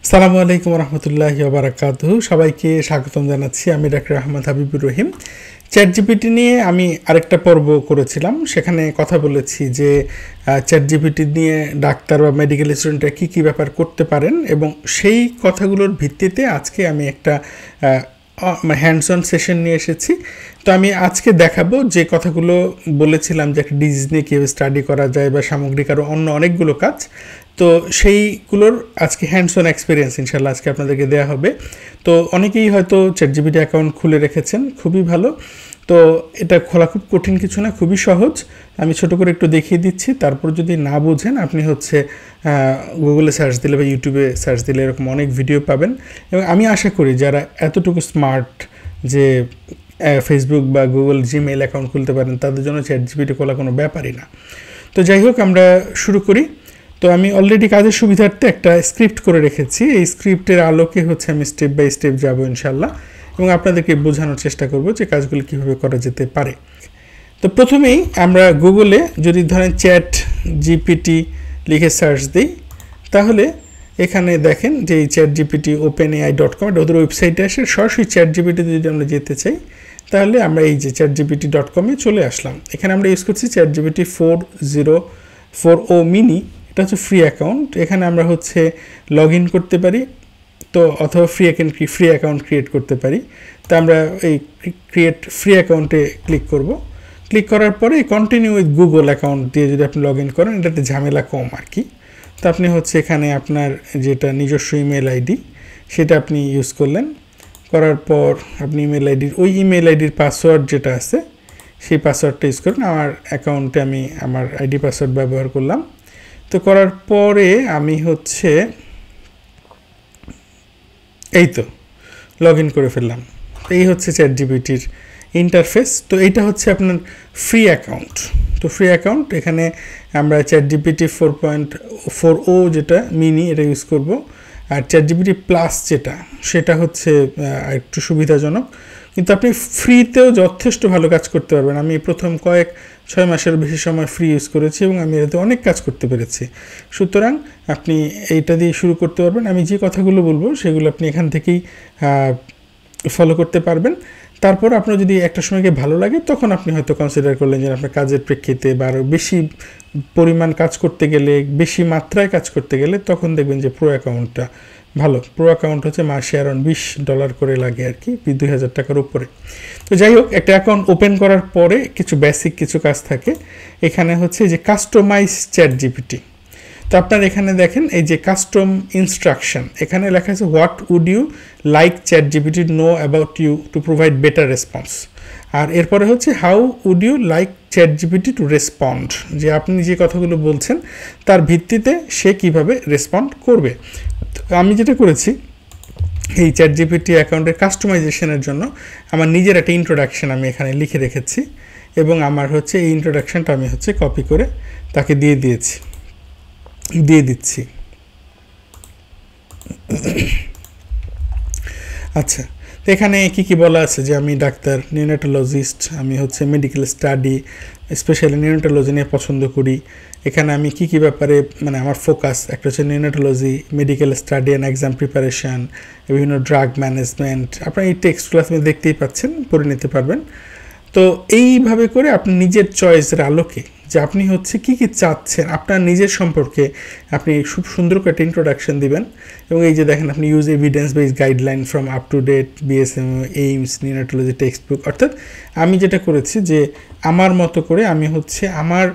আসসালামু আলাইকুম রহমতুল্লাহি ওয়া বারাকাতুহু। সবাইকে স্বাগতম জানাচ্ছি। আমি ডাক্তার আহমদ হাবিবুর রহিম। চ্যাট জিপিটি নিয়ে আমি আরেকটা পর্ব করেছিলাম, সেখানে কথা বলেছি যে চ্যাট জিপিটি নিয়ে ডাক্তার বা মেডিকেল স্টুডেন্টরা কী ব্যাপার করতে পারেন, এবং সেই কথাগুলোর ভিত্তিতে আজকে আমি একটা হ্যান্ডস অন সেশন নিয়ে এসেছি। তো আমি আজকে দেখাবো যে কথাগুলো বলেছিলাম যে একটা ডিজিজ নিয়ে কীভাবে স্টাডি করা যায় বা সামগ্রিক আরও অন্য অনেকগুলো কাজ, তো সেইগুলোর আজকে হ্যান্ডস অন এক্সপিরিয়েন্স ইনশাল্লাহ আজকে আপনাদেরকে দেওয়া হবে। তো অনেকেই হয়তো চ্যাট জিপিটি অ্যাকাউন্ট খুলে রেখেছেন, খুবই ভালো। তো এটা খোলা খুব কঠিন কিছু না, খুবই সহজ। আমি ছোট করে একটু দেখিয়ে দিচ্ছি, তারপর যদি না বুঝেন আপনি গুগলে সার্চ দিলে বা ইউটিউবে সার্চ দিলে এরকম অনেক ভিডিও পাবেন। এবং আমি আশা করি যারা এতটুকু স্মার্ট যে ফেসবুক বা গুগল জিমেইল অ্যাকাউন্ট খুলতে পারেন, তাদের জন্য চ্যাট জিপিটি খোলা কোনো ব্যাপারই না। তো যাই হোক, আমরা শুরু করি। তো আমি অলরেডি কাজের সুবিধার্থে একটা স্ক্রিপ্ট করে রেখেছি। এই স্ক্রিপ্টের আলোকে আমি স্টেপ বাই স্টেপ যাব ইনশাল্লাহ, এবং আপনাদেরকে বোঝানোর চেষ্টা করব যে কাজগুলো কীভাবে করা যেতে পারে। তো প্রথমেই আমরা গুগলে যদি ধরেন চ্যাট জিপিটি লিখে সার্চ দিই, তাহলে এখানে দেখেন যে এই চ্যাট জিপিটি openai.com এটা ওদের ওয়েবসাইটে আসে। সরাসরি চ্যাট জিপিটিতে যদি আমরা যেতে চাই, তাহলে আমরা এই যে chatgpt.com চলে আসলাম। এখানে আমরা ইউজ করছি চ্যাট জিপিটি 404o মিনি। এটা হচ্ছে ফ্রি অ্যাকাউন্ট। এখানে আমরা লগ ইন করতে পারি, তো অথবা ফ্রি অ্যাকাউন্ট ক্রিয়েট করতে পারি। তো আমরা এই ক্রিয়েট ফ্রি অ্যাকাউন্টে ক্লিক করব। ক্লিক করার পরে কন্টিনিউ উইথ গুগল অ্যাকাউন্ট দিয়ে যদি আপনি লগ ইন করেন, এটাতে ঝামেলা কম আর কি। তো আপনি এখানে আপনার যেটা নিজস্ব ইমেল আইডি সেটা আপনি ইউজ করলেন। করার পর আপনি ইমেল আইডির পাসওয়ার্ড যেটা আছে সেই পাসওয়ার্ডটা ইউজ করেন। আমার অ্যাকাউন্টে আমি আমার আইডি পাসওয়ার্ড ব্যবহার করলাম। তো করার পরে আমি এই তো লগ ইন করে ফেললাম। এই চ্যাট জিপিটির ইন্টারফেস। তো এইটা আপনার ফ্রি অ্যাকাউন্ট। তো ফ্রি অ্যাকাউন্ট, এখানে আমরা চ্যাট জিপিটি 4.4o যেটা মিনি এটা ইউজ করব। আর চ্যাট জিপিটি প্লাস সেটা একটু সুবিধাজনক, কিন্তু আপনি ফ্রিতেও যথেষ্ট ভালো কাজ করতে পারবেন। আমি প্রথম 6 মাসের বেশি সময় ফ্রি ইউজ করেছি এবং আমি এতে অনেক কাজ করতে পেরেছি। সুতরাং আপনি এইটা দিয়ে শুরু করতে পারবেন। আমি যে কথাগুলো বলবো সেগুলো আপনি এখান থেকেই ফলো করতে পারবেন। তারপর আপনার যদি একটা সময়কে ভালো লাগে, তখন আপনি হয়তো কনসিডার করলেন যে আপনার কাজের প্রেক্ষিতে বা আরও বেশি পরিমাণ কাজ করতে গেলে, বেশি মাত্রায় কাজ করতে গেলে, তখন দেখবেন যে প্রো অ্যাকাউন্টটা ভালো। প্রো অ্যাকাউন্ট মাসে অ্যারাউন্ড $20 করে লাগে আর কি, 2000 টাকার উপরে। তো যাই হোক, একটা অ্যাকাউন্ট ওপেন করার পরে বেসিক কিছু কাজ থাকে। এখানে যে কাস্টমাইজ চ্যাট জিপিটি। তো আপনার এখানে দেখেন এই যে কাস্টম ইনস্ট্রাকশন, এখানে লেখা আছে what would you like ChatGPT know about you to provide better response. আর এরপরে how would you like ChatGPT to respond, যে আপনি যে কথাগুলো বলছেন তার ভিত্তিতে সে কিভাবে রেসপন্ড করবে। আমি যেটা করেছি, এই চ্যাট জিপিটি অ্যাকাউন্টের কাস্টমাইজেশনের জন্য আমার নিজের একটা ইন্ট্রোডাকশন আমি এখানে লিখে রেখেছি, এবং আমার এই ইন্ট্রোডাকশনটা আমি কপি করে তাকে দিয়ে দিচ্ছি। আচ্ছা, তো এখানে কি বলা আছে যে আমি ডাক্তার, নিওনেটোলজিস্ট, আমি মেডিকেল স্টাডি স্পেশালি নিওনেটোলজি নিয়ে পছন্দ করি। এখানে আমি কি ব্যাপারে আমার ফোকাস, একটা neonatology, medical study and exam preparation, বিভিন্ন ড্রাগ ম্যানেজমেন্ট। আপনার এই টেক্সটগুলো আপনি দেখতেই পাচ্ছেন, পড়ে নিতে পারবেন। তো এইভাবে করে আপনি নিজের চয়েসের আলোকে যে আপনি কি চাচ্ছেন আপনার নিজের সম্পর্কে আপনি খুব সুন্দর করে একটা ইন্ট্রোডাকশন দিবেন। এবং এই যে দেখেন, আপনি use evidence based guideline from up to date BSMO, AIIMS, neonatology textbook. অর্থাৎ আমি যেটা করেছি যে আমার মতো করে আমি আমার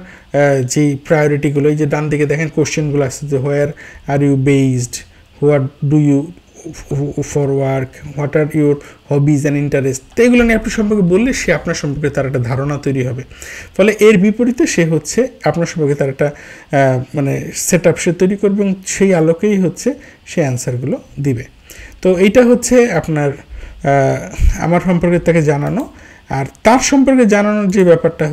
যেই প্রায়োরিটিগুলো, এই যে ডান দিকে দেখেন কোশ্চেনগুলো আসছে যে where are you based, what do you for work, what are your hobbies and interest. তো এগুলো নিয়ে আপনি সম্পর্কে বললে সে আপনার সম্পর্কে তার একটা ধারণা তৈরি হবে। ফলে এর বিপরীতে সে আপনার সম্পর্কে তার একটা সেট আপ সে তৈরি করবে, এবং সেই আলোকেই সে অ্যান্সারগুলো দিবে। তো এইটা আপনার আমার সম্পর্কে তাকে জানানো। আর তার সম্পর্কে জানানোর যে ব্যাপারটা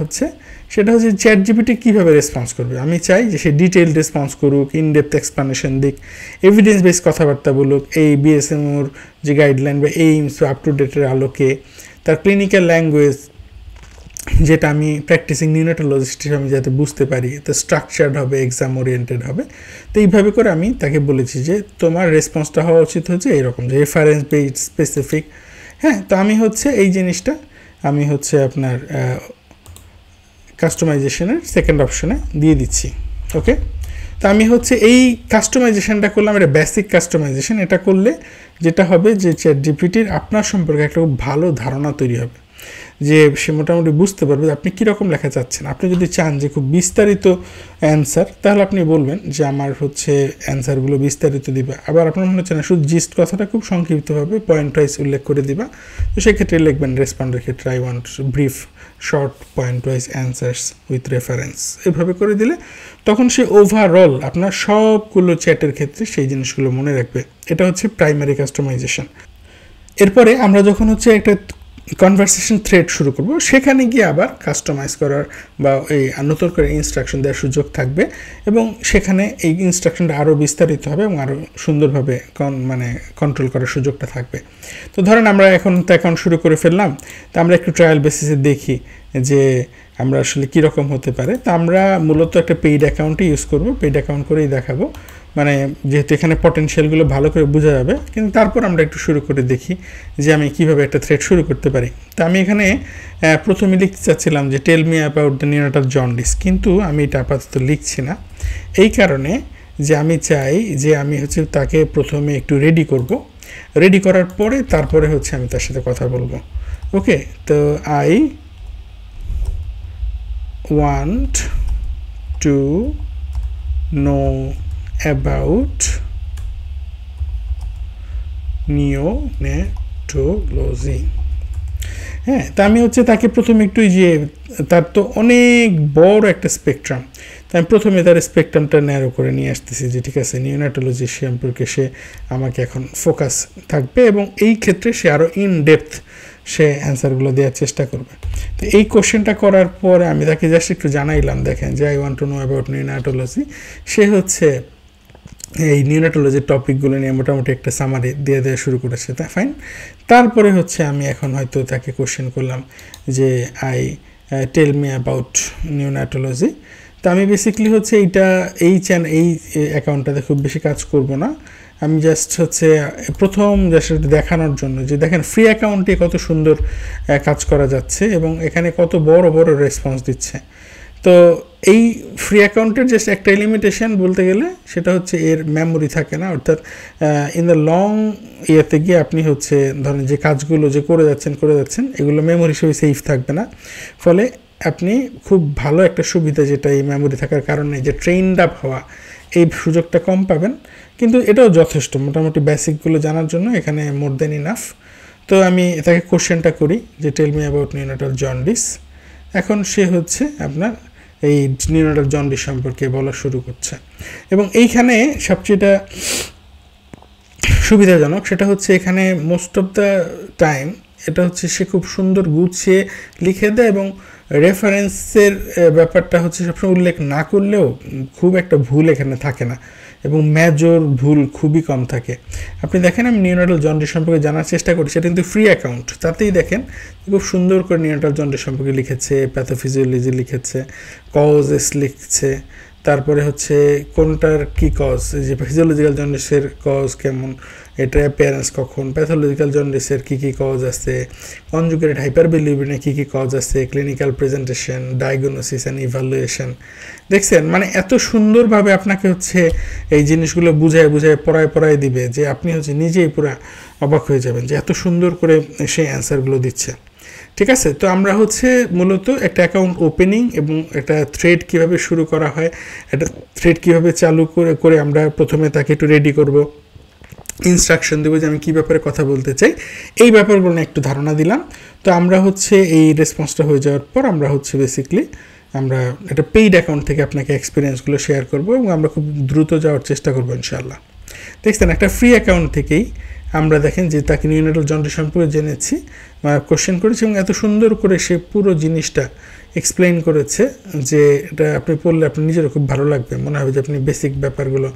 সেটা চ্যাট জিপিটি কীভাবে রেসপন্স করবে। আমি চাই যে সে ডিটেইলড রেসপন্স করুক, ইনডেপথ এক্সপ্লানেশন দিক, এভিডেন্স বেস কথাবার্তা বলুক, এই বিএসএমওর যে গাইডলাইন বা এইমস আপ টু ডেটের আলোকে, তার ক্লিনিক্যাল ল্যাঙ্গুয়েজ যেটা আমি প্র্যাকটিসিং নিউনাটোলজিস্ট হিসেবে আমি যাতে বুঝতে পারি, তো স্ট্রাকচার্ড হবে, এক্সাম ওরিয়েন্টেড হবে। তো এইভাবে করে আমি তাকে বলেছি যে তোমার রেসপন্সটা হওয়া উচিত হচ্ছে এইরকম, যে রেফারেন্স বেসড স্পেসিফিক। হ্যাঁ, তো আমি হচ্ছে এই জিনিসটা আমি হচ্ছে আপনার কাস্টমাইজেশনের সেকেন্ড অপশনে দিয়ে দিচ্ছি। ওকে, তো আমি হচ্ছে এই কাস্টমাইজেশনটা করলাম, এটা বেসিক কাস্টমাইজেশন। এটা করলে যেটা হবে যে চ্যাটজিপিটির আপনার সম্পর্কে একটা খুব ভালো ধারণা তৈরি হবে, যে সে মোটামুটি বুঝতে পারবে আপনি কীরকম লেখা চাচ্ছেন। আপনি যদি চান যে খুব বিস্তারিত অ্যান্সার, তাহলে আপনি বলবেন যে আমার হচ্ছে অ্যান্সারগুলো বিস্তারিত দিবা। আবার আপনার মনে হচ্ছে না শুধু জিস্ট কথাটা খুব সংক্ষিপ্তভাবে পয়েন্ট ওয়াইজ উল্লেখ করে দিবা, তো সেক্ষেত্রে লিখবেন রেসপন্ডের ক্ষেত্রে I want brief short point wise answers with reference. এভাবে করে দিলে তখন সে ওভারঅল আপনার সবগুলো চ্যাটের ক্ষেত্রে সেই জিনিসগুলো মনে রাখবে। এটা হচ্ছে প্রাইমারি কাস্টমাইজেশন। এরপরে আমরা যখন হচ্ছে একটা কনভারসেশন থ্রেড শুরু করব, সেখানে গিয়ে আবার কাস্টমাইজ করার বা এই নতুন করে ইনস্ট্রাকশন দেওয়ার সুযোগ থাকবে, এবং সেখানে এই ইনস্ট্রাকশনটা আরও বিস্তারিত হবে এবং আরও সুন্দরভাবে কন্ট্রোল করার সুযোগটা থাকবে। তো ধরেন আমরা এখন তো অ্যাকাউন্ট শুরু করে ফেললাম, তো আমরা একটু ট্রায়াল বেসিসে দেখি যে আমরা আসলে কীরকম হতে পারে। তো আমরা মূলত একটা পেইড অ্যাকাউন্টই ইউজ করব, পেইড অ্যাকাউন্ট করেই দেখাবো, যেহেতু এখানে পটেনশিয়ালগুলো ভালো করে বোঝা যাবে। কিন্তু তারপর আমরা একটু শুরু করে দেখি যে আমি কীভাবে একটা থ্রেড শুরু করতে পারি। তো আমি এখানে প্রথমে লিখতে চাচ্ছিলাম যে tell me about the neonatal jaundice, কিন্তু আমি এটা আপাতত লিখছি না, এই কারণে যে আমি চাই যে আমি হচ্ছে তাকে প্রথমে একটু রেডি করব, রেডি করার পরে তারপরে হচ্ছে আমি তার সাথে কথা বলবো। ওকে, তো I want to know about neonatology। হ্যাঁ, তা আমি হচ্ছে তাকে প্রথমে একটু যে তার তো অনেক বড় একটা স্পেকট্রাম, তাই আমি প্রথমে তার স্পেকট্রামটা ন্যারো করে নিয়ে আসতেছি যে ঠিক আছে নিওনাটোলজি সম্পর্কে সে আমাকে এখন ফোকাস থাকবে, এবং এই ক্ষেত্রে সে আরও ইন ডেপথ সে অ্যান্সারগুলো দেওয়ার চেষ্টা করবে। তো এই কোশ্চেনটা করার পরে আমি তাকে জাস্ট একটু জানাইলাম, দেখেন যে I want to know about neonatology. সে হচ্ছে এই নিওনাটোলজির টপিকগুলো নিয়ে মোটামুটি একটা সামারি দিয়ে দেওয়া শুরু করেছে, তা ফাইন। তারপরে হচ্ছে আমি এখন হয়তো তাকে কোশ্চেন করলাম যে I tell me about neonatology. তো আমি বেসিক্যালি হচ্ছে এই অ্যাকাউন্টটাতে খুব বেশি কাজ করব না, আমি জাস্ট হচ্ছে প্রথম জাস্ট দেখানোর জন্য যে দেখেন ফ্রি অ্যাকাউন্টে কত সুন্দর কাজ করা যাচ্ছে এবং এখানে কত বড় বড় রেসপন্স দিচ্ছে। তো এই ফ্রি অ্যাকাউন্টের জাস্ট একটা লিমিটেশন বলতে গেলে সেটা হচ্ছে এর মেমোরি থাকে না, অর্থাৎ ইন দ্য লং ইয়েতে গিয়ে আপনি হচ্ছে ধরেন যে কাজগুলো যে করে যাচ্ছেন এগুলো মেমোরি হিসেবে সেফ থাকবে না, ফলে আপনি খুব ভালো একটা সুবিধা যেটা এই মেমোরি থাকার কারণে যে ট্রেইনড আপ হওয়া এই সুযোগটা কম পাবেন, কিন্তু এটাও যথেষ্ট মোটামুটি বেসিকগুলো জানার জন্য এখানে মোর দেন ইনাফ। তো আমি তাকে কোশ্চেনটা করি যে tell me about neonatal jaundice. এখন সে হচ্ছে আপনার এই নিওনাটাল জন্ডিস সম্পর্কে বলা শুরু করছে, এবং এইখানে সবচেয়ে সুবিধাজনক সেটা হচ্ছে এখানে মোস্ট অফ দ্য টাইম এটা হচ্ছে সে খুব সুন্দর গুছিয়ে লিখে দেয়, এবং রেফারেন্সের ব্যাপারটা হচ্ছে সবসময় উল্লেখ না করলেও খুব একটা ভুল এখানে থাকে না, এবং মেজর ভুল খুবই কম থাকে। আপনি দেখেন আমি নিওনাটাল জন্ডিস সম্পর্কে জানার চেষ্টা করি, সেটা কিন্তু ফ্রি অ্যাকাউন্ট, তাতেই দেখেন খুব সুন্দর করে নিওনাটাল জন্ডিস সম্পর্কে লিখেছে, প্যাথোফিজিওলজি লিখেছে, কজেস লিখছে, তারপরে হচ্ছে কোনটার কী কজ, যে ফিজিওলজিক্যাল জন্ডিসের কজ কেমন, এটা অ্যাপিয়ারেন্স কখন, প্যাথোলজিক্যাল জন্ডিসের কী কী কজ আছে, কনজুগেটেড হাইপারবিলিরুবিনে কী কী কজ আছে, clinical presentation, diagnosis and evaluation. দেখছেন মানে এত সুন্দরভাবে আপনাকে হচ্ছে এই জিনিসগুলো বুঝায় পড়ায় দিবে যে আপনি হচ্ছে নিজেই পুরো অবাক হয়ে যাবেন যে এত সুন্দর করে সেই অ্যান্সারগুলো দিচ্ছে। ঠিক আছে, তো আমরা হচ্ছে মূলত একটা অ্যাকাউন্ট ওপেনিং এবং একটা থ্রেড কীভাবে শুরু করা হয়, একটা থ্রেড কীভাবে চালু করে আমরা প্রথমে তাকে একটু রেডি করব, ইনস্ট্রাকশন দেবো যে আমি কী ব্যাপারে কথা বলতে চাই, এই ব্যাপারগুলো নিয়ে একটু ধারণা দিলাম। তো আমরা হচ্ছে এই রেসপন্সটা হয়ে যাওয়ার পর আমরা হচ্ছে বেসিকলি আমরা একটা পেইড অ্যাকাউন্ট থেকে আপনাকে এক্সপিরিয়েন্সগুলো শেয়ার করব, এবং আমরা খুব দ্রুত যাওয়ার চেষ্টা করবো ইনশাআল্লাহ। তো দেখছেন একটা ফ্রি অ্যাকাউন্ট থেকেই আমরা দেখেন যে তাকে নিউনেটাল জন্ডিস সম্পর্কে জেনেছি, কোশ্চেন করেছি এবং এত সুন্দর করে সে পুরো জিনিসটা এক্সপ্লেইন করেছে যে এটা আপনি পড়লে আপনার নিজেরও খুব ভালো লাগবে, মনে হবে যে আপনি বেসিক ব্যাপারগুলো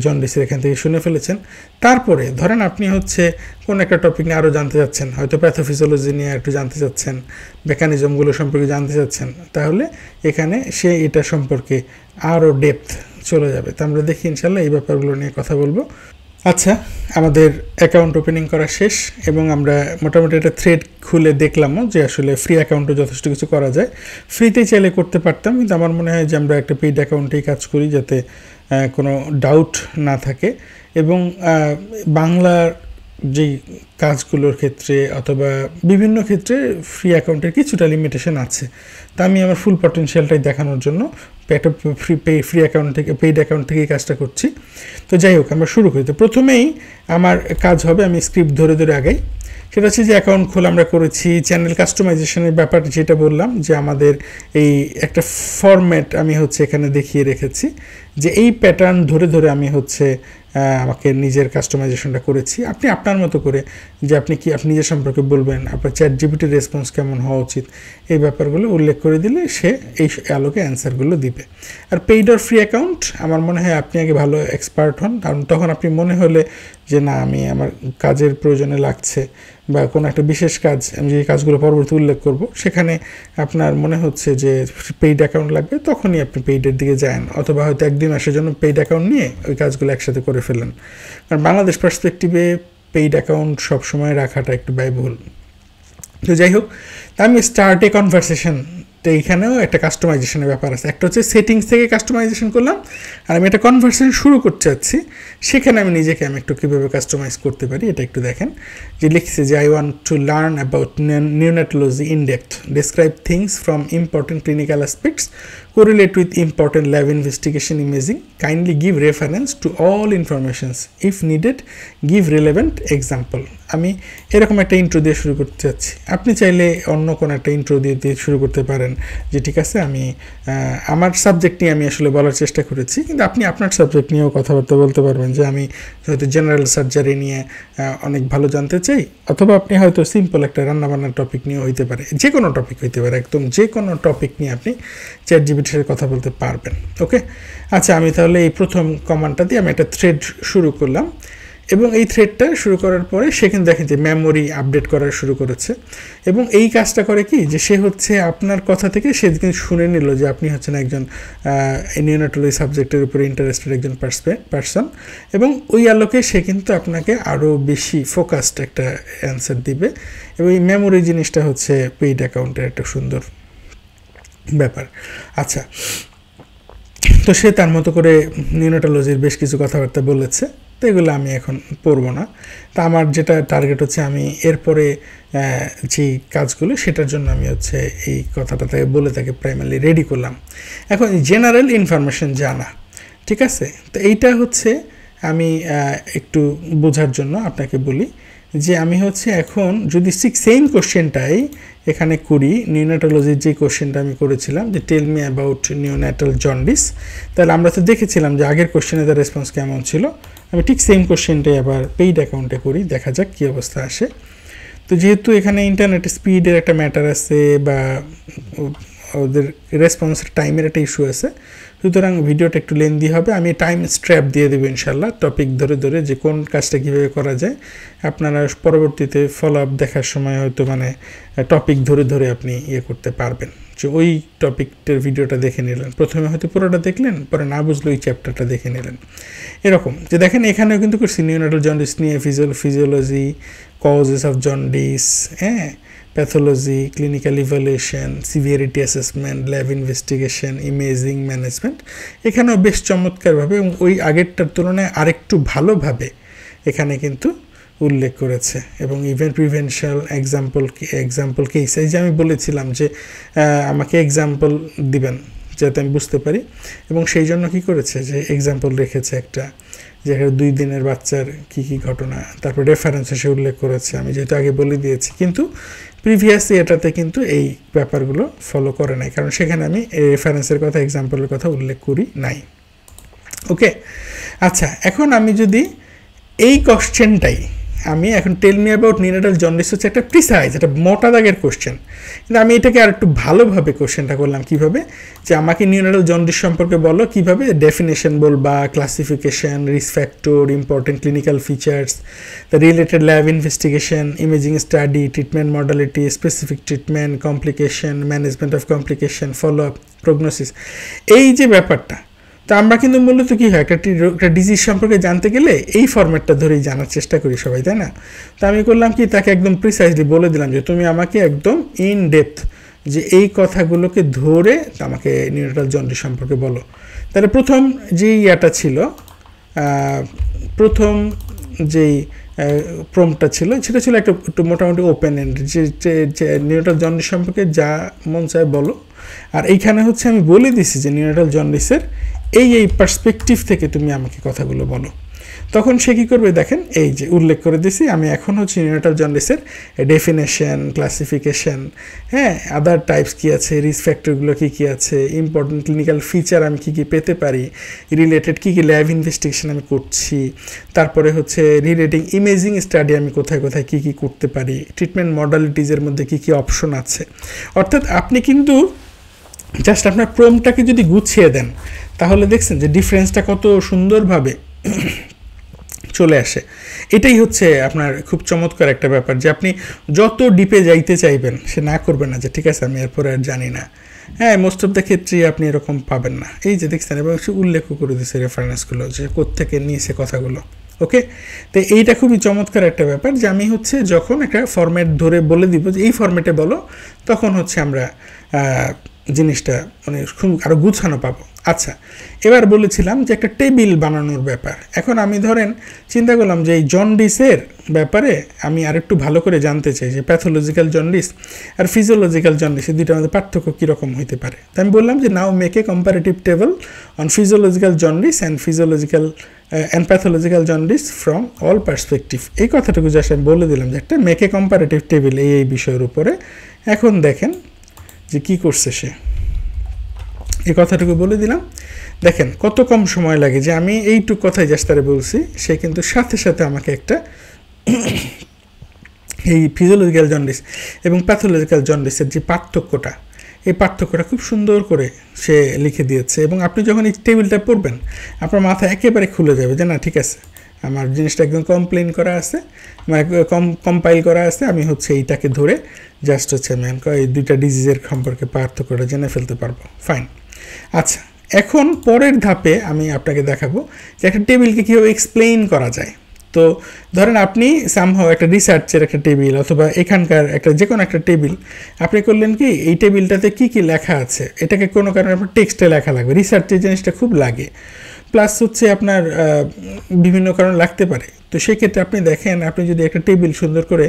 জন্ডিসের এখান থেকে শুনে ফেলেছেন। তারপরে ধরেন আপনি হচ্ছে কোন একটা টপিক নিয়ে আরও জানতে চাচ্ছেন, হয়তো প্যাথোফিজিওলজি নিয়ে একটু জানতে চাচ্ছেন, মেকানিজমগুলো সম্পর্কে জানতে চাচ্ছেন, তাহলে এখানে সে এটা সম্পর্কে আরও ডেপথ চলে যাবে। তো আমরা দেখি ইনশাল্লাহ এই ব্যাপারগুলো নিয়ে কথা বলবো। আচ্ছা, আমাদের অ্যাকাউন্ট ওপেনিং করা শেষ এবং আমরা মোটামুটি একটা থ্রেড খুলে দেখলামও যে আসলে ফ্রি অ্যাকাউন্টে যথেষ্ট কিছু করা যায়। ফ্রিতে চাইলে করতে পারতাম, কিন্তু আমার মনে হয় যে আমরা একটা পেইড অ্যাকাউন্টেই কাজ করি যাতে কোনো ডাউট না থাকে। এবং বাংলার যেই কাজগুলোর ক্ষেত্রে অথবা বিভিন্ন ক্ষেত্রে ফ্রি অ্যাকাউন্টের কিছুটা লিমিটেশন আছে, তা আমি আমার ফুল পটেনশিয়ালটাই দেখানোর জন্য একটা ফ্রি অ্যাকাউন্ট থেকে পেইড অ্যাকাউন্ট থেকেই কাজটা করছি। তো যাই হোক, আমরা শুরু করি। তো প্রথমেই আমার কাজ হবে, আমি স্ক্রিপ্ট ধরে ধরে আগাই। সেটা হচ্ছে যে অ্যাকাউন্ট খোলা আমরা করেছি, চ্যানেল কাস্টমাইজেশনের ব্যাপার যেটা বললাম যে আমাদের এই একটা ফরম্যাট আমি হচ্ছে এখানে দেখিয়ে রেখেছি যে এই প্যাটার্ন ধরে ধরে আমি হচ্ছে আমাকে নিজের কাস্টমাইজেশনটা করেছি। আপনি আপনার মতো করে যে আপনি নিজের সম্পর্কে বলবেন, আপনার চ্যাট জিপিটির রেসপন্স কেমন হওয়া উচিত, এই ব্যাপারগুলো উল্লেখ করে দিলে সে এই আলোকে অ্যান্সারগুলো দিবে। আর পেইড অর ফ্রি অ্যাকাউন্ট আমার মনে হয় আপনি আগে ভালো এক্সপার্ট হন, কারণ তখন আপনি মনে হলে যে না আমি আমার কাজের প্রয়োজনে লাগছে বা কোনো একটা বিশেষ কাজ আমি যে কাজগুলো পরবর্তী উল্লেখ করব সেখানে আপনার মনে হচ্ছে যে পেইড অ্যাকাউন্ট লাগবে, তখনই আপনি পেইডের দিকে যান, অথবা হয়তো একদিন মাসের জন্য পেইড অ্যাকাউন্ট নিয়ে ওই কাজগুলো একসাথে করে ফেলেন। কারণ বাংলাদেশ পার্সপেক্টিভে পেইড অ্যাকাউন্ট সবসময় রাখাটা একটু ব্যয়বহুল। তো যাই হোক, তা আমি স্টার্ট এ কনভারসেশন, তো এইখানেও একটা কাস্টমাইজেশনের ব্যাপার আছে। একটা হচ্ছে সেটিংস থেকে কাস্টমাইজেশন করলাম, আর আমি একটা কনভারসেশন শুরু করতে চাচ্ছি, সেখানে আমি নিজেকে আমি একটু কীভাবে কাস্টমাইজ করতে পারি এটা একটু দেখেন। যে লিখছে যে I want to learn about neonatology in depth, describe things from important clinical aspects, correlate with important lab investigation imaging, kindly give reference to all informations, if needed give relevant example। আমি এরকম একটা intro দিয়ে শুরু করতে চাচ্ছি, আপনি চাইলে অন্য কোনো একটা ইন্ট্রো দিয়ে শুরু করতে পারেন যে ঠিক আছে আমি আমার সাবজেক্ট নিয়ে আমি আসলে বলার চেষ্টা করেছি, কিন্তু আপনি আপনার সাবজেক্ট নিয়েও কথাবার্তা বলতে পারবেন যে আমি হয়তো জেনারেল সার্জারি নিয়ে অনেক ভালো জানতে চাই, অথবা আপনি হয়তো সিম্পল একটা রান্নাবান্নার টপিক নিয়েও হইতে পারে, যে কোনো টপিক হইতে পারে, একদম যে কোনো টপিক নিয়ে আপনি চ্যাট জিপিটির সাথে কথা বলতে পারবেন। ওকে, আচ্ছা, আমি তাহলে এই প্রথম কমান্ডটা দিয়ে আমি একটা থ্রেড শুরু করলাম এবং এই থ্রেডটা শুরু করার পরে সেখানে দেখেন যে মেমোরি আপডেট করা শুরু করেছে। এবং এই কাজটা করে কি যে সে হচ্ছে আপনার কথা থেকে সে কিন্তু শুনে নিল যে আপনি হচ্ছেন একজন নিউনেটোলজি সাবজেক্টের উপরে ইন্টারেস্টেড একজন পার্সন, এবং ওই আলোকে সে কিন্তু আপনাকে আরও বেশি ফোকাসড একটা অ্যান্সার দিবে। এবং এই মেমোরি জিনিসটা হচ্ছে পেইড অ্যাকাউন্টের একটা সুন্দর ব্যাপার। আচ্ছা, তো সে তার মতো করে নিউনেটোলজির বেশ কিছু কথাবার্তা বলেছে, তো এগুলো আমি এখন পড়ব না। তা আমার যেটা টার্গেট হচ্ছে আমি এরপরে যেই কাজগুলো সেটার জন্য আমি হচ্ছে এই কথাটা তাকে বলে তাকে প্রাইমারি রেডি করলাম। এখন জেনারেল ইনফরমেশন জানা, ঠিক আছে, তো এইটা হচ্ছে আমি একটু বোঝার জন্য আপনাকে বলি যে আমি হচ্ছে এখন যদি সেম কোশ্চেনটাই এখানে করি, নিউনেটোলজির যে কোশ্চেনটা আমি করেছিলাম যে tell me about neonatal jaundice, তাহলে আমরা তো দেখেছিলাম যে আগের কোশ্চেনে তার রেসপন্স কেমন ছিল। আমি ঠিক সেম কোশ্চেনটাই আবার পেইড অ্যাকাউন্টে করি, দেখা যাক কী অবস্থা আসে। তো যেহেতু এখানে ইন্টারনেট স্পিডের একটা ম্যাটার আছে বা ওদের রেসপন্সের টাইমের একটা ইস্যু আছে, সুতরাং ভিডিওটা একটু লেন্দি হবে। আমি টাইম স্ট্র্যাপ দিয়ে দেবো ইনশাল্লাহ, টপিক ধরে ধরে যে কোন কাজটা কীভাবে করা যায়। আপনারা পরবর্তীতে ফলো আপ দেখার সময় হয়তো টপিক ধরে ধরে আপনি করতে পারবেন, যে ওই টপিকটার ভিডিওটা দেখে নিলেন, প্রথমে হয়তো পুরোটা দেখলেন, পরে না বুঝলে ওই চ্যাপ্টারটা দেখে নিলেন। এরকম যে দেখেন এখানেও কিন্তু করছি নিউনেটাল জন্ডিস নিয়ে physiology, causes of jaundice, pathology, clinical evaluation, severity assessment, lab investigation, imaging, management, এখানেও বেশ চমৎকারভাবে এবং ওই আগেরটার তুলনায় আরেকটু ভালোভাবে এখানে কিন্তু উল্লেখ করেছে। এবং ইভেন্ট প্রিভেনশন, এক্সাম্পল কেস, এই যে আমি বলেছিলাম যে আমাকে এক্সাম্পল দিবেন যাতে আমি বুঝতে পারি, এবং সেই জন্য কী করেছে যে এক্সাম্পল রেখেছে একটা, যে 2 দিনের বাচ্চার কী কী ঘটনা, তারপর রেফারেন্স এসে উল্লেখ করেছে, আমি যেহেতু আগে বলে দিয়েছি, কিন্তু প্রিভিয়াসলি এটাতে কিন্তু এই ব্যাপারগুলো ফলো করে নাই, কারণ সেখানে আমি রেফারেন্সের কথা, এক্সাম্পলের কথা উল্লেখ করি নাই। ওকে, আচ্ছা, এখন আমি যদি এই কোশ্চেনটাই আমি এখন tell me about neonatal jaundice হচ্ছে একটা প্রিসাইজ, একটা মোটা দাগের কোশ্চেন, কিন্তু আমি এটাকে আর একটু ভালোভাবে কোশ্চেনটা করলাম কীভাবে, যে আমাকে নিউনাটাল জন্ডিস সম্পর্কে বলো, কীভাবে ডেফিনেশন বলবা, classification, risk factor, important clinical features, the related lab investigation, imaging study, treatment modality, specific treatment, complication, management of complication, follow up, prognosis, এই যে ব্যাপারটা। তো আমরা কিন্তু মূলত কী হয়, একটা ডিজিজ সম্পর্কে জানতে গেলে এই ফরম্যাটটা ধরেই জানার চেষ্টা করি সবাই, তাই না? তো আমি করলাম কি, তাকে একদম প্রিসাইজলি বলে দিলাম যে তুমি আমাকে একদম ইন ডেপথ যে এই কথাগুলোকে ধরে আমাকে নিউনাটাল জন্ডিস সম্পর্কে বলো। তাহলে প্রথম যেই ইয়াটা ছিল, প্রথম যেই প্রম্পটটা ছিল সেটা ছিল একটু মোটামুটি ওপেন এন্ড, যে নিউনাটাল জন্ডিস সম্পর্কে যা মন চায় বলো। আর এইখানে হচ্ছে আমি বলে দিছি যে নিউনাটাল জন্ডিসের এই পার্সপেক্টিভ থেকে তুমি আমাকে কথাগুলো বলো। তখন সে কী করবে দেখেন, এই যে উল্লেখ করে দিছি আমি এখন হচ্ছে নিউনাটাল জন্ডিসের ডেফিনেশন, ক্লাসিফিকেশন, হ্যাঁ, আদার টাইপস কী আছে, রিস্ক ফ্যাক্টরগুলো কী আছে, ইম্পর্টেন্ট ক্লিনিক্যাল ফিচার আমি কী পেতে পারি, রিলেটেড কী ল্যাব ইনভেস্টিগেশন আমি করছি, তারপরে হচ্ছে রিলেটিং ইমেজিং স্টাডি আমি কোথায় কোথায় কী করতে পারি, ট্রিটমেন্ট মডালিটিজের মধ্যে কী অপশন আছে। অর্থাৎ আপনি কিন্তু জাস্ট আপনার প্রম্পটটাকে যদি গুছিয়ে দেন তাহলে দেখছেন যে ডিফারেন্সটা কত সুন্দরভাবে চলে আসে। এটাই হচ্ছে আপনার খুব চমৎকার একটা ব্যাপার, যে আপনি যত ডিপে যাইতে চাইবেন সে না করবে না যে ঠিক আছে আমি এরপরে আর জানি না। হ্যাঁ, মোস্ট অফ দ্য ক্ষেত্রেই আপনি এরকম পাবেন না। এই যে দেখছেন, এবং সে উল্লেখও করে দিচ্ছে রেফারেন্সগুলো যে কোত্থেকে নিয়েছে কথাগুলো। ওকে, তো এইটা খুবই চমৎকার একটা ব্যাপার যে আমি হচ্ছে যখন একটা ফরম্যাট ধরে বলে দিব যে এই ফরম্যাটে বলো, তখন হচ্ছে আমরা জিনিসটা মানে খুব আরও গুছানো পাবো। আচ্ছা, এবার বলেছিলাম যে একটা টেবিল বানানোর ব্যাপার। এখন আমি ধরেন চিন্তা করলাম যে এই জন্ডিসের ব্যাপারে আমি আরেকটু ভালো করে জানতে চাই যে প্যাথোলজিক্যাল জন্ডিস আর ফিজিওলজিক্যাল জন্ডিস এই দুইটার মধ্যে পার্থক্য কীরকম হতে পারে। তো আমি বললাম যে now make a comparative table on physiological jaundice and pathological jaundice from all perspective. এই কথাটুকু জাস্ট আমি বলে দিলাম যে একটা মেক এ কম্পারেটিভ টেবিল এই বিষয়ের উপরে। এখন দেখেন যে কী করছে সে, এই কথাটুকু বলে দিলাম। দেখেন কত কম সময় লাগে, যে আমি এইটুকু কথাই জাস্ট তারে বলছি, সে কিন্তু সাথে সাথে আমাকে একটা এই ফিজিওলজিক্যাল জন্ডিস এবং প্যাথোলজিক্যাল জন্ডিসের যে পার্থক্যটা, এই পার্থক্যটা খুব সুন্দর করে সে লিখে দিয়েছে। এবং আপনি যখন এই টেবিলটা পড়বেন আপনার মাথা একেবারে খুলে যাবে যে না ঠিক আছে, আমার জিনিসটা একদম করা আছে, মানে কম্পাইল করা আছে, আমি হচ্ছে এইটাকে ধরে জাস্ট হচ্ছে আমি এই দুইটা ডিজিজের সম্পর্কে পার্থক্যটা জেনে ফেলতে পারবো। ফাইন। আচ্ছা, এখন পরের ধাপে আমি আপনাকে দেখাবো যে একটা টেবিলকে কীভাবে এক্সপ্লেইন করা যায়। তো ধরেন আপনি সামহাও একটা রিসার্চের একটা টেবিল অথবা এখানকার একটা যে কোনো একটা টেবিল আপনি করলেন কি, এই টেবিলটাতে কী কী লেখা আছে এটাকে কোনো কারণে আপনার টেক্সটে লেখা লাগবে। রিসার্চের জিনিসটা খুব লাগে, প্লাস হচ্ছে আপনার বিভিন্ন কারণ লাগতে পারে। তো সেক্ষেত্রে আপনি দেখেন, আপনি যদি একটা টেবিল সুন্দর করে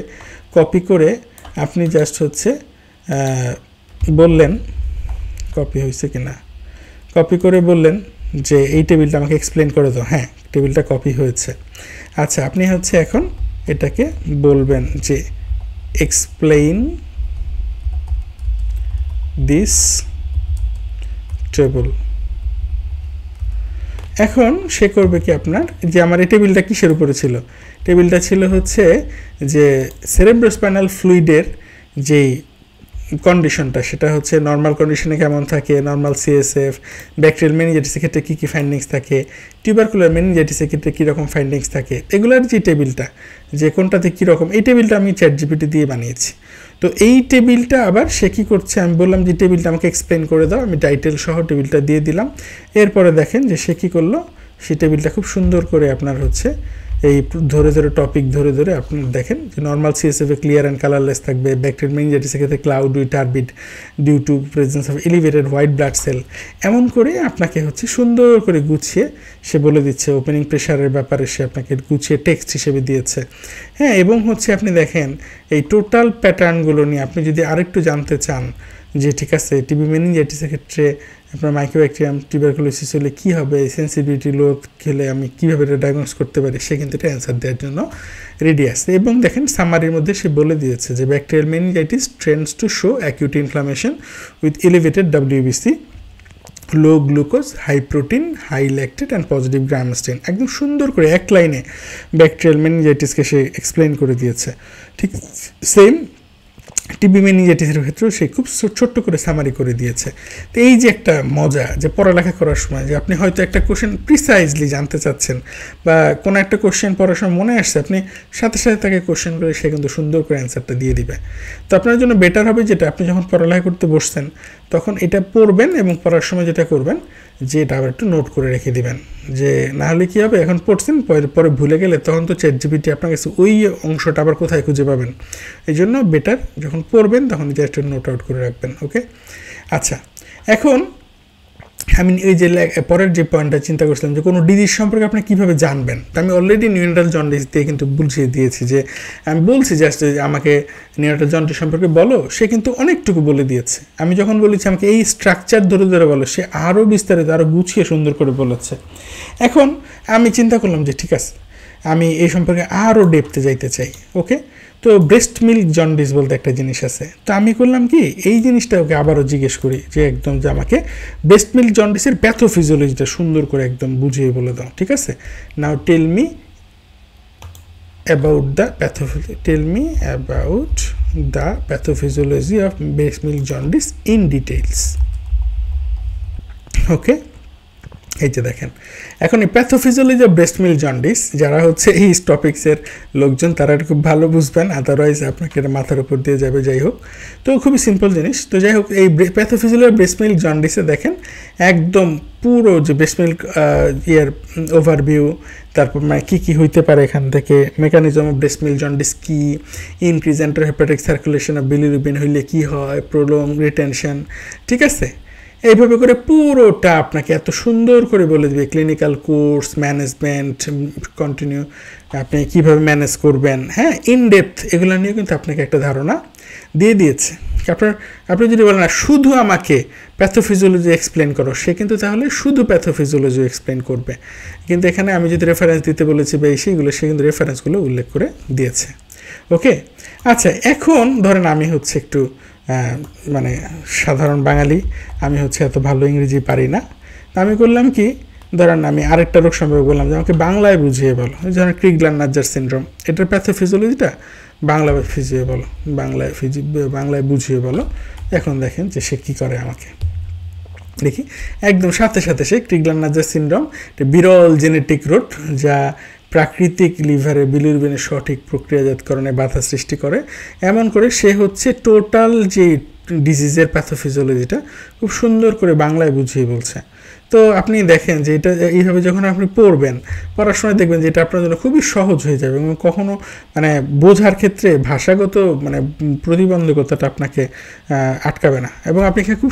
কপি করে আপনি জাস্ট হচ্ছে বললেন, কপি হয়েছে কিনা, কপি করে বললেন যে এই টেবিলটা আমাকে এক্সপ্লেন করে দাও। হ্যাঁ, টেবিলটা কপি হয়েছে। আচ্ছা, আপনি হচ্ছে এখন এটাকে বলবেন যে এক্সপ্লেইন দিস টেবল। এখন সে করবে কি, আপনার যে আমার এই টেবিলটা কিসের উপরে ছিল, টেবিলটা ছিল হচ্ছে যে সেরেব্রোস্পাইনাল ফ্লুইডের যেই কন্ডিশনটা, সেটা হচ্ছে নর্মাল কন্ডিশনে কেমন থাকে, নর্মাল সিএসএফ, ব্যাকটেরিয়াল মেনিনজাইটিসের ক্ষেত্রে কী কী ফাইন্ডিংস থাকে, টিউবারকুলার মেনিনজাইটিসের ক্ষেত্রে কীরকম ফাইন্ডিংস থাকে, এগুলোর যে টেবিলটা, যে কোনটাতে কীরকম, এই টেবিলটা আমি চ্যাটজিপিটি দিয়ে বানিয়েছি। তো এই টেবিলটা আবার সে কী করছে, আমি বললাম যে টেবিলটা আমাকে এক্সপ্লেন করে দাও, আমি টাইটেল সহ টেবিলটা দিয়ে দিলাম। এরপরে দেখেন যে সে কী করলো, সেই টেবিলটা খুব সুন্দর করে আপনার হচ্ছে এই ধরে ধরে টপিক ধরে ধরে আপনার দেখেন যে নর্মাল সিএসএফে ক্লিয়ার অ্যান্ড কালারলেস থাকবে, ব্যাকটেরিয়াল মেনিনজাইটিসের ক্ষেত্রে cloudy turbid due to presence of elevated white blood cell, এমন করে আপনাকে হচ্ছে সুন্দর করে গুছিয়ে সে বলে দিচ্ছে। ওপেনিং প্রেশারের ব্যাপারে সে আপনাকে গুছিয়ে টেক্সট হিসেবে দিয়েছে। হ্যাঁ, এবং হচ্ছে আপনি দেখেন এই টোটাল প্যাটার্নগুলো নিয়ে আপনি যদি আরেকটু জানতে চান যে ঠিক আছে টিবি মেনিনজাইটিসের ক্ষেত্রে আপনার মাইক্রোব্যাকটেরিয়াম টিউবারকুলোসিস হলে কী হবে, সেন্সিটিভিটি লো খেলে আমি কীভাবে এটা ডায়াগনোস করতে পারি, সে কিন্তু এটা অ্যান্সার দেওয়ার জন্য রেডি আছে। এবং দেখেন সামারির মধ্যে সে বলে দিয়েছে যে bacterial meningitis trends to show acute inflammation with elevated WBC low glucose, high protein, high lactate and positive Gram stain. একদম সুন্দর করে এক লাইনে ব্যাকটেরিয়াল মেনিনজাইটিসকে সে এক্সপ্লেন করে দিয়েছে। ঠিক সেম টিবি মেনিনজাইটিসের ক্ষেত্রেও সে খুব ছোট্ট করে সামারি করে দিয়েছে। তো এই যে একটা মজা যে পড়ালেখা করার সময় যে আপনি হয়তো একটা কোশ্চেন প্রিসাইজলি জানতে চাচ্ছেন বা কোনো একটা কোশ্চেন পড়ার সময় মনে আসছে, আপনি সাথে সাথে তাকে কোশ্চেন করে সে কিন্তু সুন্দর করে অ্যান্সারটা দিয়ে দিবে। তো আপনার জন্য বেটার হবে যেটা আপনি যখন পড়ালেখা করতে বসছেন তখন এটা পড়বেন এবং পড়ার সময় যেটা করবেন যে এটা আবার একটু নোট করে রেখে দিবেন, যে না হলে কী হবে এখন পড়ছেন পরে ভুলে গেলে তখন তো চ্যাটজিপিটি আপনার কাছে ওই অংশটা আবার কোথায় খুঁজে পাবেন। এই জন্য বেটার যখন পড়বেন তখন জাস্ট নোট আউট করে রাখবেন। ওকে, আচ্ছা এখন আমি এই যে পরের যে পয়েন্টটা চিন্তা করছিলাম যে কোনো ডিজিজ সম্পর্কে আপনি কীভাবে জানবেন। তো আমি অলরেডি নিউনাটাল জন্ডিস দিয়ে কিন্তু বুঝিয়ে দিয়েছি, যে আমি বলছি জাস্ট যে আমাকে নিউনাটাল জন্ডিস সম্পর্কে বলো, সে কিন্তু অনেকটুকু বলে দিয়েছে। আমি যখন বলেছি আমাকে এই স্ট্রাকচার ধরে ধরে বলো, সে আরও বিস্তারিত আরও গুছিয়ে সুন্দর করে বলেছে। এখন আমি চিন্তা করলাম যে ঠিক আছে আমি এই সম্পর্কে আরও ডেপথে যাইতে চাই। ওকে, তো ব্রেস্ট মিল্ক জন্ডিস বলতে একটা জিনিস আছে। তো আমি করলাম কি এই জিনিসটা ওকে আবারও জিজ্ঞেস করি যে একদম যে আমাকে ব্রেস্ট মিল্ক জন্ডিসের প্যাথোফিজিওলজিটা সুন্দর করে একদম বুঝিয়ে বলে দাও। ঠিক আছে, now tell me about the pathophysiology of breast milk jaundice in details. Okay, এই যে দেখেন এখন এই pathophysiology of breast milk jaundice, যারা হচ্ছে এই টপিক্সের লোকজন তারা খুব ভালো বুঝবেন, আদারওয়াইজ আপনাকে এটা মাথার উপর দিয়ে যাবে। যাই হোক, তো খুবই সিম্পল জিনিস। তো যাই হোক এই প্যাথোফিজিওলজি অফ ব্রেস্ট মিল্ক জন্ডিসে দেখেন একদম পুরো যে ব্রেস্ট মিল্ক ওভারভিউ, তারপর মানে কী কী হইতে পারে এখান থেকে, mechanism of breast milk jaundice কী, increase enterohepatic circulation of bilirubin হইলে কী হয়, প্রোলং রিটেনশন। ঠিক আছে, এইভাবে করে পুরোটা আপনাকে এত সুন্দর করে বলে দেবে। ক্লিনিক্যাল কোর্স, ম্যানেজমেন্ট, কন্টিনিউ আপনি কীভাবে ম্যানেজ করবেন, হ্যাঁ ইন ডেপথ এগুলো নিয়ে কিন্তু আপনাকে একটা ধারণা দিয়ে দিয়েছে। আপনি যদি বলেন না শুধু আমাকে প্যাথোফিজিওলজি এক্সপ্লেন করো, সে কিন্তু তাহলে শুধু প্যাথোফিজিওলজি এক্সপ্লেন করবে। কিন্তু এখানে আমি যদি রেফারেন্স দিতে বলেছি বা সেইগুলো, সে কিন্তু রেফারেন্সগুলো উল্লেখ করে দিয়েছে। ওকে, আচ্ছা এখন ধরেন আমি হচ্ছে একটু মানে সাধারণ বাঙালি, আমি হচ্ছে এত ভালো ইংরেজি পারি না। আমি করলাম কি, ধরেন আমি আরেকটা রোগ সম্পর্কে বললাম যে আমাকে বাংলায় বুঝিয়ে বলো, ধরেন ক্রিগলার-নাজ্জার সিনড্রোম, এটার প্যাথোফিজিওলজিটা বাংলায় বুঝিয়ে বলো। এখন দেখেন যে সে কী করে, আমাকে দেখি একদম সাথে সাথে সে ক্রিগলার-নাজ্জার সিনড্রোম বিরল জেনেটিক রোগ যা প্রাকৃতিক লিভারে বিলিরুবিনের সঠিক প্রক্রিয়াজাতকরণে বাধা সৃষ্টি করে, এমন করে সে হচ্ছে টোটাল যে ডিজিজের প্যাথোফিজিওলজিটা খুব সুন্দর করে বাংলায় বুঝিয়ে বলছে। তো আপনি দেখেন যে এটা এইভাবে যখন আপনি পড়ার সময় দেখবেন যে এটা আপনার জন্য খুবই সহজ হয়ে যাবে এবং কখনো মানে বোঝার ক্ষেত্রে ভাষাগত মানে প্রতিবন্ধকতাটা আপনাকে আটকাবে না। এবং আপনি খুব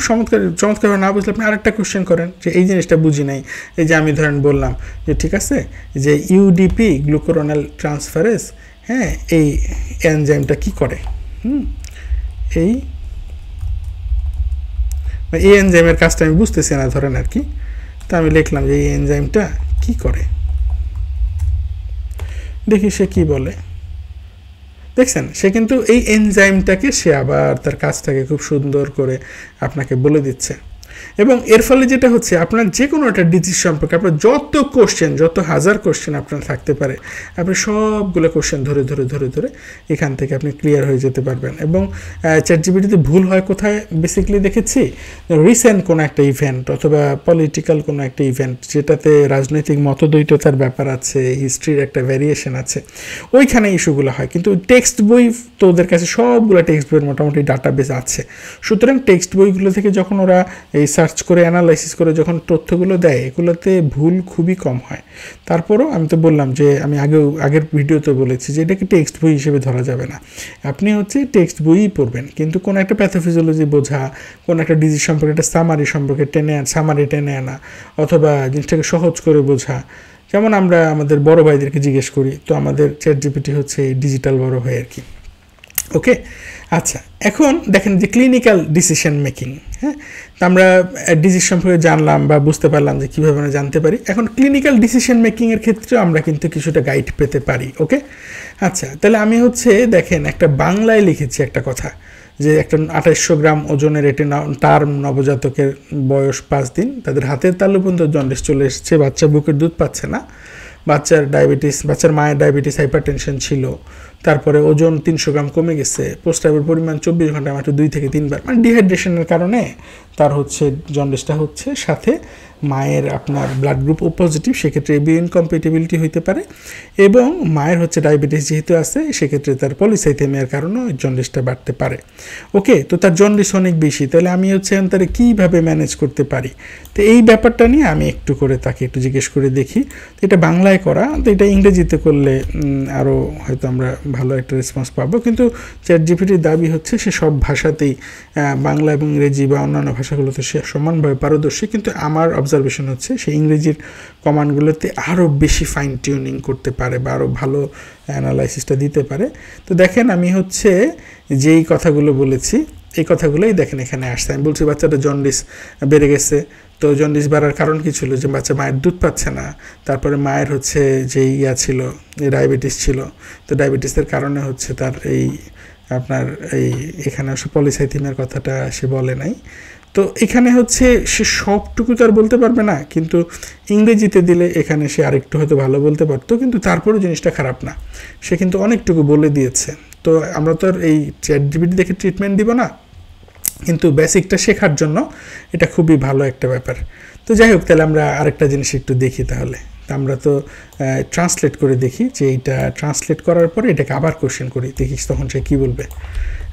চমৎকারভাবে না বুঝলে আপনি আরেকটা কোশ্চেন করেন যে এই জিনিসটা বুঝি নাই। এই যে আমি ধরেন বললাম যে ঠিক আছে যে ইউডিপি গ্লুকুরোনাল ট্রান্সফারেজ, হ্যাঁ এই এনজাইমটা কি করে, এই এনজাইমের কাজটা আমি বুঝতেছি না ধরেন আর কি। তো আমি লিখলাম যে এই এনজাইমটা কি করে, দেখি সে কি বলে। দেখছেন সে কিন্তু এই এনজাইমটাকে সে আবার তার কাজটাকে খুব সুন্দর করে আপনাকে বলে দিচ্ছে। এবং এর ফলে যেটা হচ্ছে আপনার যে কোনো একটা ডিজিজ সম্পর্কে আপনার যত হাজার কোশ্চেন আপনার থাকতে পারে, আপনি সবগুলো কোশ্চেন ধরে এখান থেকে আপনি ক্লিয়ার হয়ে যেতে পারবেন। এবং চ্যাটজিপিটিতে ভুল হয় কোথায় বেসিক্যালি দেখেছি, রিসেন্ট কোনো একটা ইভেন্ট অথবা পলিটিক্যাল কোনো একটা ইভেন্ট যেটাতে রাজনৈতিক মতদ্বৈততার ব্যাপার আছে, হিস্ট্রির একটা ভ্যারিয়েশন আছে, ওইখানে ইস্যুগুলো হয়। কিন্তু টেক্সট বই তো ওদের কাছে সবগুলো টেক্সট বইয়ের মোটামুটি ডাটাবেস আছে, সুতরাং টেক্সট বইগুলো থেকে যখন ওরা এই সার্চ করে অ্যানালাইসিস করে যখন তথ্যগুলো দেয়, এগুলোতে ভুল খুবই কম হয়। তারপরও আমি তো বললাম যে আমি আগের ভিডিওতে বলেছি যে এটাকে টেক্সট বই হিসেবে ধরা যাবে না, আপনি হচ্ছে টেক্সট বইই পড়বেন। কিন্তু কোনো একটা প্যাথোফিজিওলজি বোঝা, কোনো একটা ডিজিজ সম্পর্কে একটা সামারি টেনে আনা অথবা জিনিসটাকে সহজ করে বোঝা, যেমন আমরা আমাদের বড় ভাইদেরকে জিজ্ঞেস করি, তো আমাদের চ্যাটজিপিটি হচ্ছে এই ডিজিটাল বড় ভাই আর কি। ওকে, আচ্ছা এখন দেখেন যে ক্লিনিক্যাল ডিসিশন মেকিং, হ্যাঁ আমরা ডিজিজ সম্পর্কে জানলাম বা বুঝতে পারলাম যে কীভাবে আমরা জানতে পারি। এখন ক্লিনিক্যাল ডিসিশন মেকিংয়ের ক্ষেত্রে আমরা কিন্তু কিছুটা গাইড পেতে পারি। ওকে, আচ্ছা তাহলে আমি হচ্ছে দেখেন একটা বাংলায় লিখেছি একটা কথা যে একটা 2800 গ্রাম ওজনের এটি টার্ম নবজাতকের বয়স 5 দিন, তাদের হাতের তালু পর্যন্ত জন্ডিস চলে এসেছে, বাচ্চা বুকের দুধ পাচ্ছে না, বাচ্চার মায়ের ডায়াবেটিস হাইপারটেনশন ছিল, তারপরে ওজন 300 গ্রাম কমে গেছে, প্রস্রাবের পরিমাণ 24 ঘন্টা মাত্র 2 থেকে 3 বার, মানে ডিহাইড্রেশনের কারণে তার হচ্ছে জন্ডিসটা হচ্ছে, সাথে মায়ের আপনার ব্লাড গ্রুপ ও পজিটিভ, সেক্ষেত্রে এবিও ইনকম্প্যাটিবিলিটি হইতে পারে, এবং মায়ের হচ্ছে ডায়াবেটিস যেহেতু আছে সেক্ষেত্রে তার পলিসাইথেমিয়ার কারণেও জন্ডিসটা বাড়তে পারে। ওকে, তো তার জন্ডিস অনেক বেশি, তাহলে আমি হচ্ছে তারে কীভাবে ম্যানেজ করতে পারি, তো এই ব্যাপারটা নিয়ে আমি একটু করে তাকে একটু জিজ্ঞেস করে দেখি। তো এটা বাংলায় করা, তো এটা ইংরেজিতে করলে আরও হয়তো আমরা ভালো একটা রেসপন্স পাবো, কিন্তু চ্যাটজিপিটির দাবি হচ্ছে সে সব ভাষাতেই, বাংলা এবং ইংরেজি বা অন্যান্য ভাষাগুলোতে সে সমানভাবে পারদর্শী, কিন্তু আমার অবজারভেশন হচ্ছে সে ইংরেজির কমান্ডগুলোতে আরও বেশি ফাইন টিউনিং করতে পারে বা আরও ভালো অ্যানালাইসিসটা দিতে পারে। তো দেখেন আমি হচ্ছে যেই কথাগুলো বলেছি এই কথাগুলোই দেখেন এখানে আসছে। আমি বলছি বাচ্চাটা জন্ডিস বেড়ে গেছে, তো জন্ডিস বাড়ার কারণ কী ছিল, যে বাচ্চা মায়ের দুধ পাচ্ছে না, তারপরে মায়ের হচ্ছে যে ছিল ডায়াবেটিস ছিল, তো ডায়াবেটিসের কারণে হচ্ছে তার এই আপনার এখানে পলিসাইথেমিয়ার কথাটা সে বলে নাই। তো এখানে হচ্ছে সে সবটুকু তো আর বলতে পারবে না, কিন্তু ইংরেজিতে দিলে এখানে সে আরেকটু হয়তো ভালো বলতে পারতো, কিন্তু তারপরেও জিনিসটা খারাপ না, সে কিন্তু অনেকটুকু বলে দিয়েছে। তো আমরা তো আর এই চ্যাটজিপিটি দেখে ট্রিটমেন্ট দিব না, কিন্তু বেসিকটা শেখার জন্য এটা খুবই ভালো একটা ব্যাপার। তো যাই হোক, তাহলে আমরা আরেকটা জিনিস একটু দেখি। তাহলে আমরা তো ট্রান্সলেট করে দেখি, যে এইটা ট্রান্সলেট করার পরে এটাকে আবার কোশ্চেন করি, দেখিস তখন সে কী বলবে।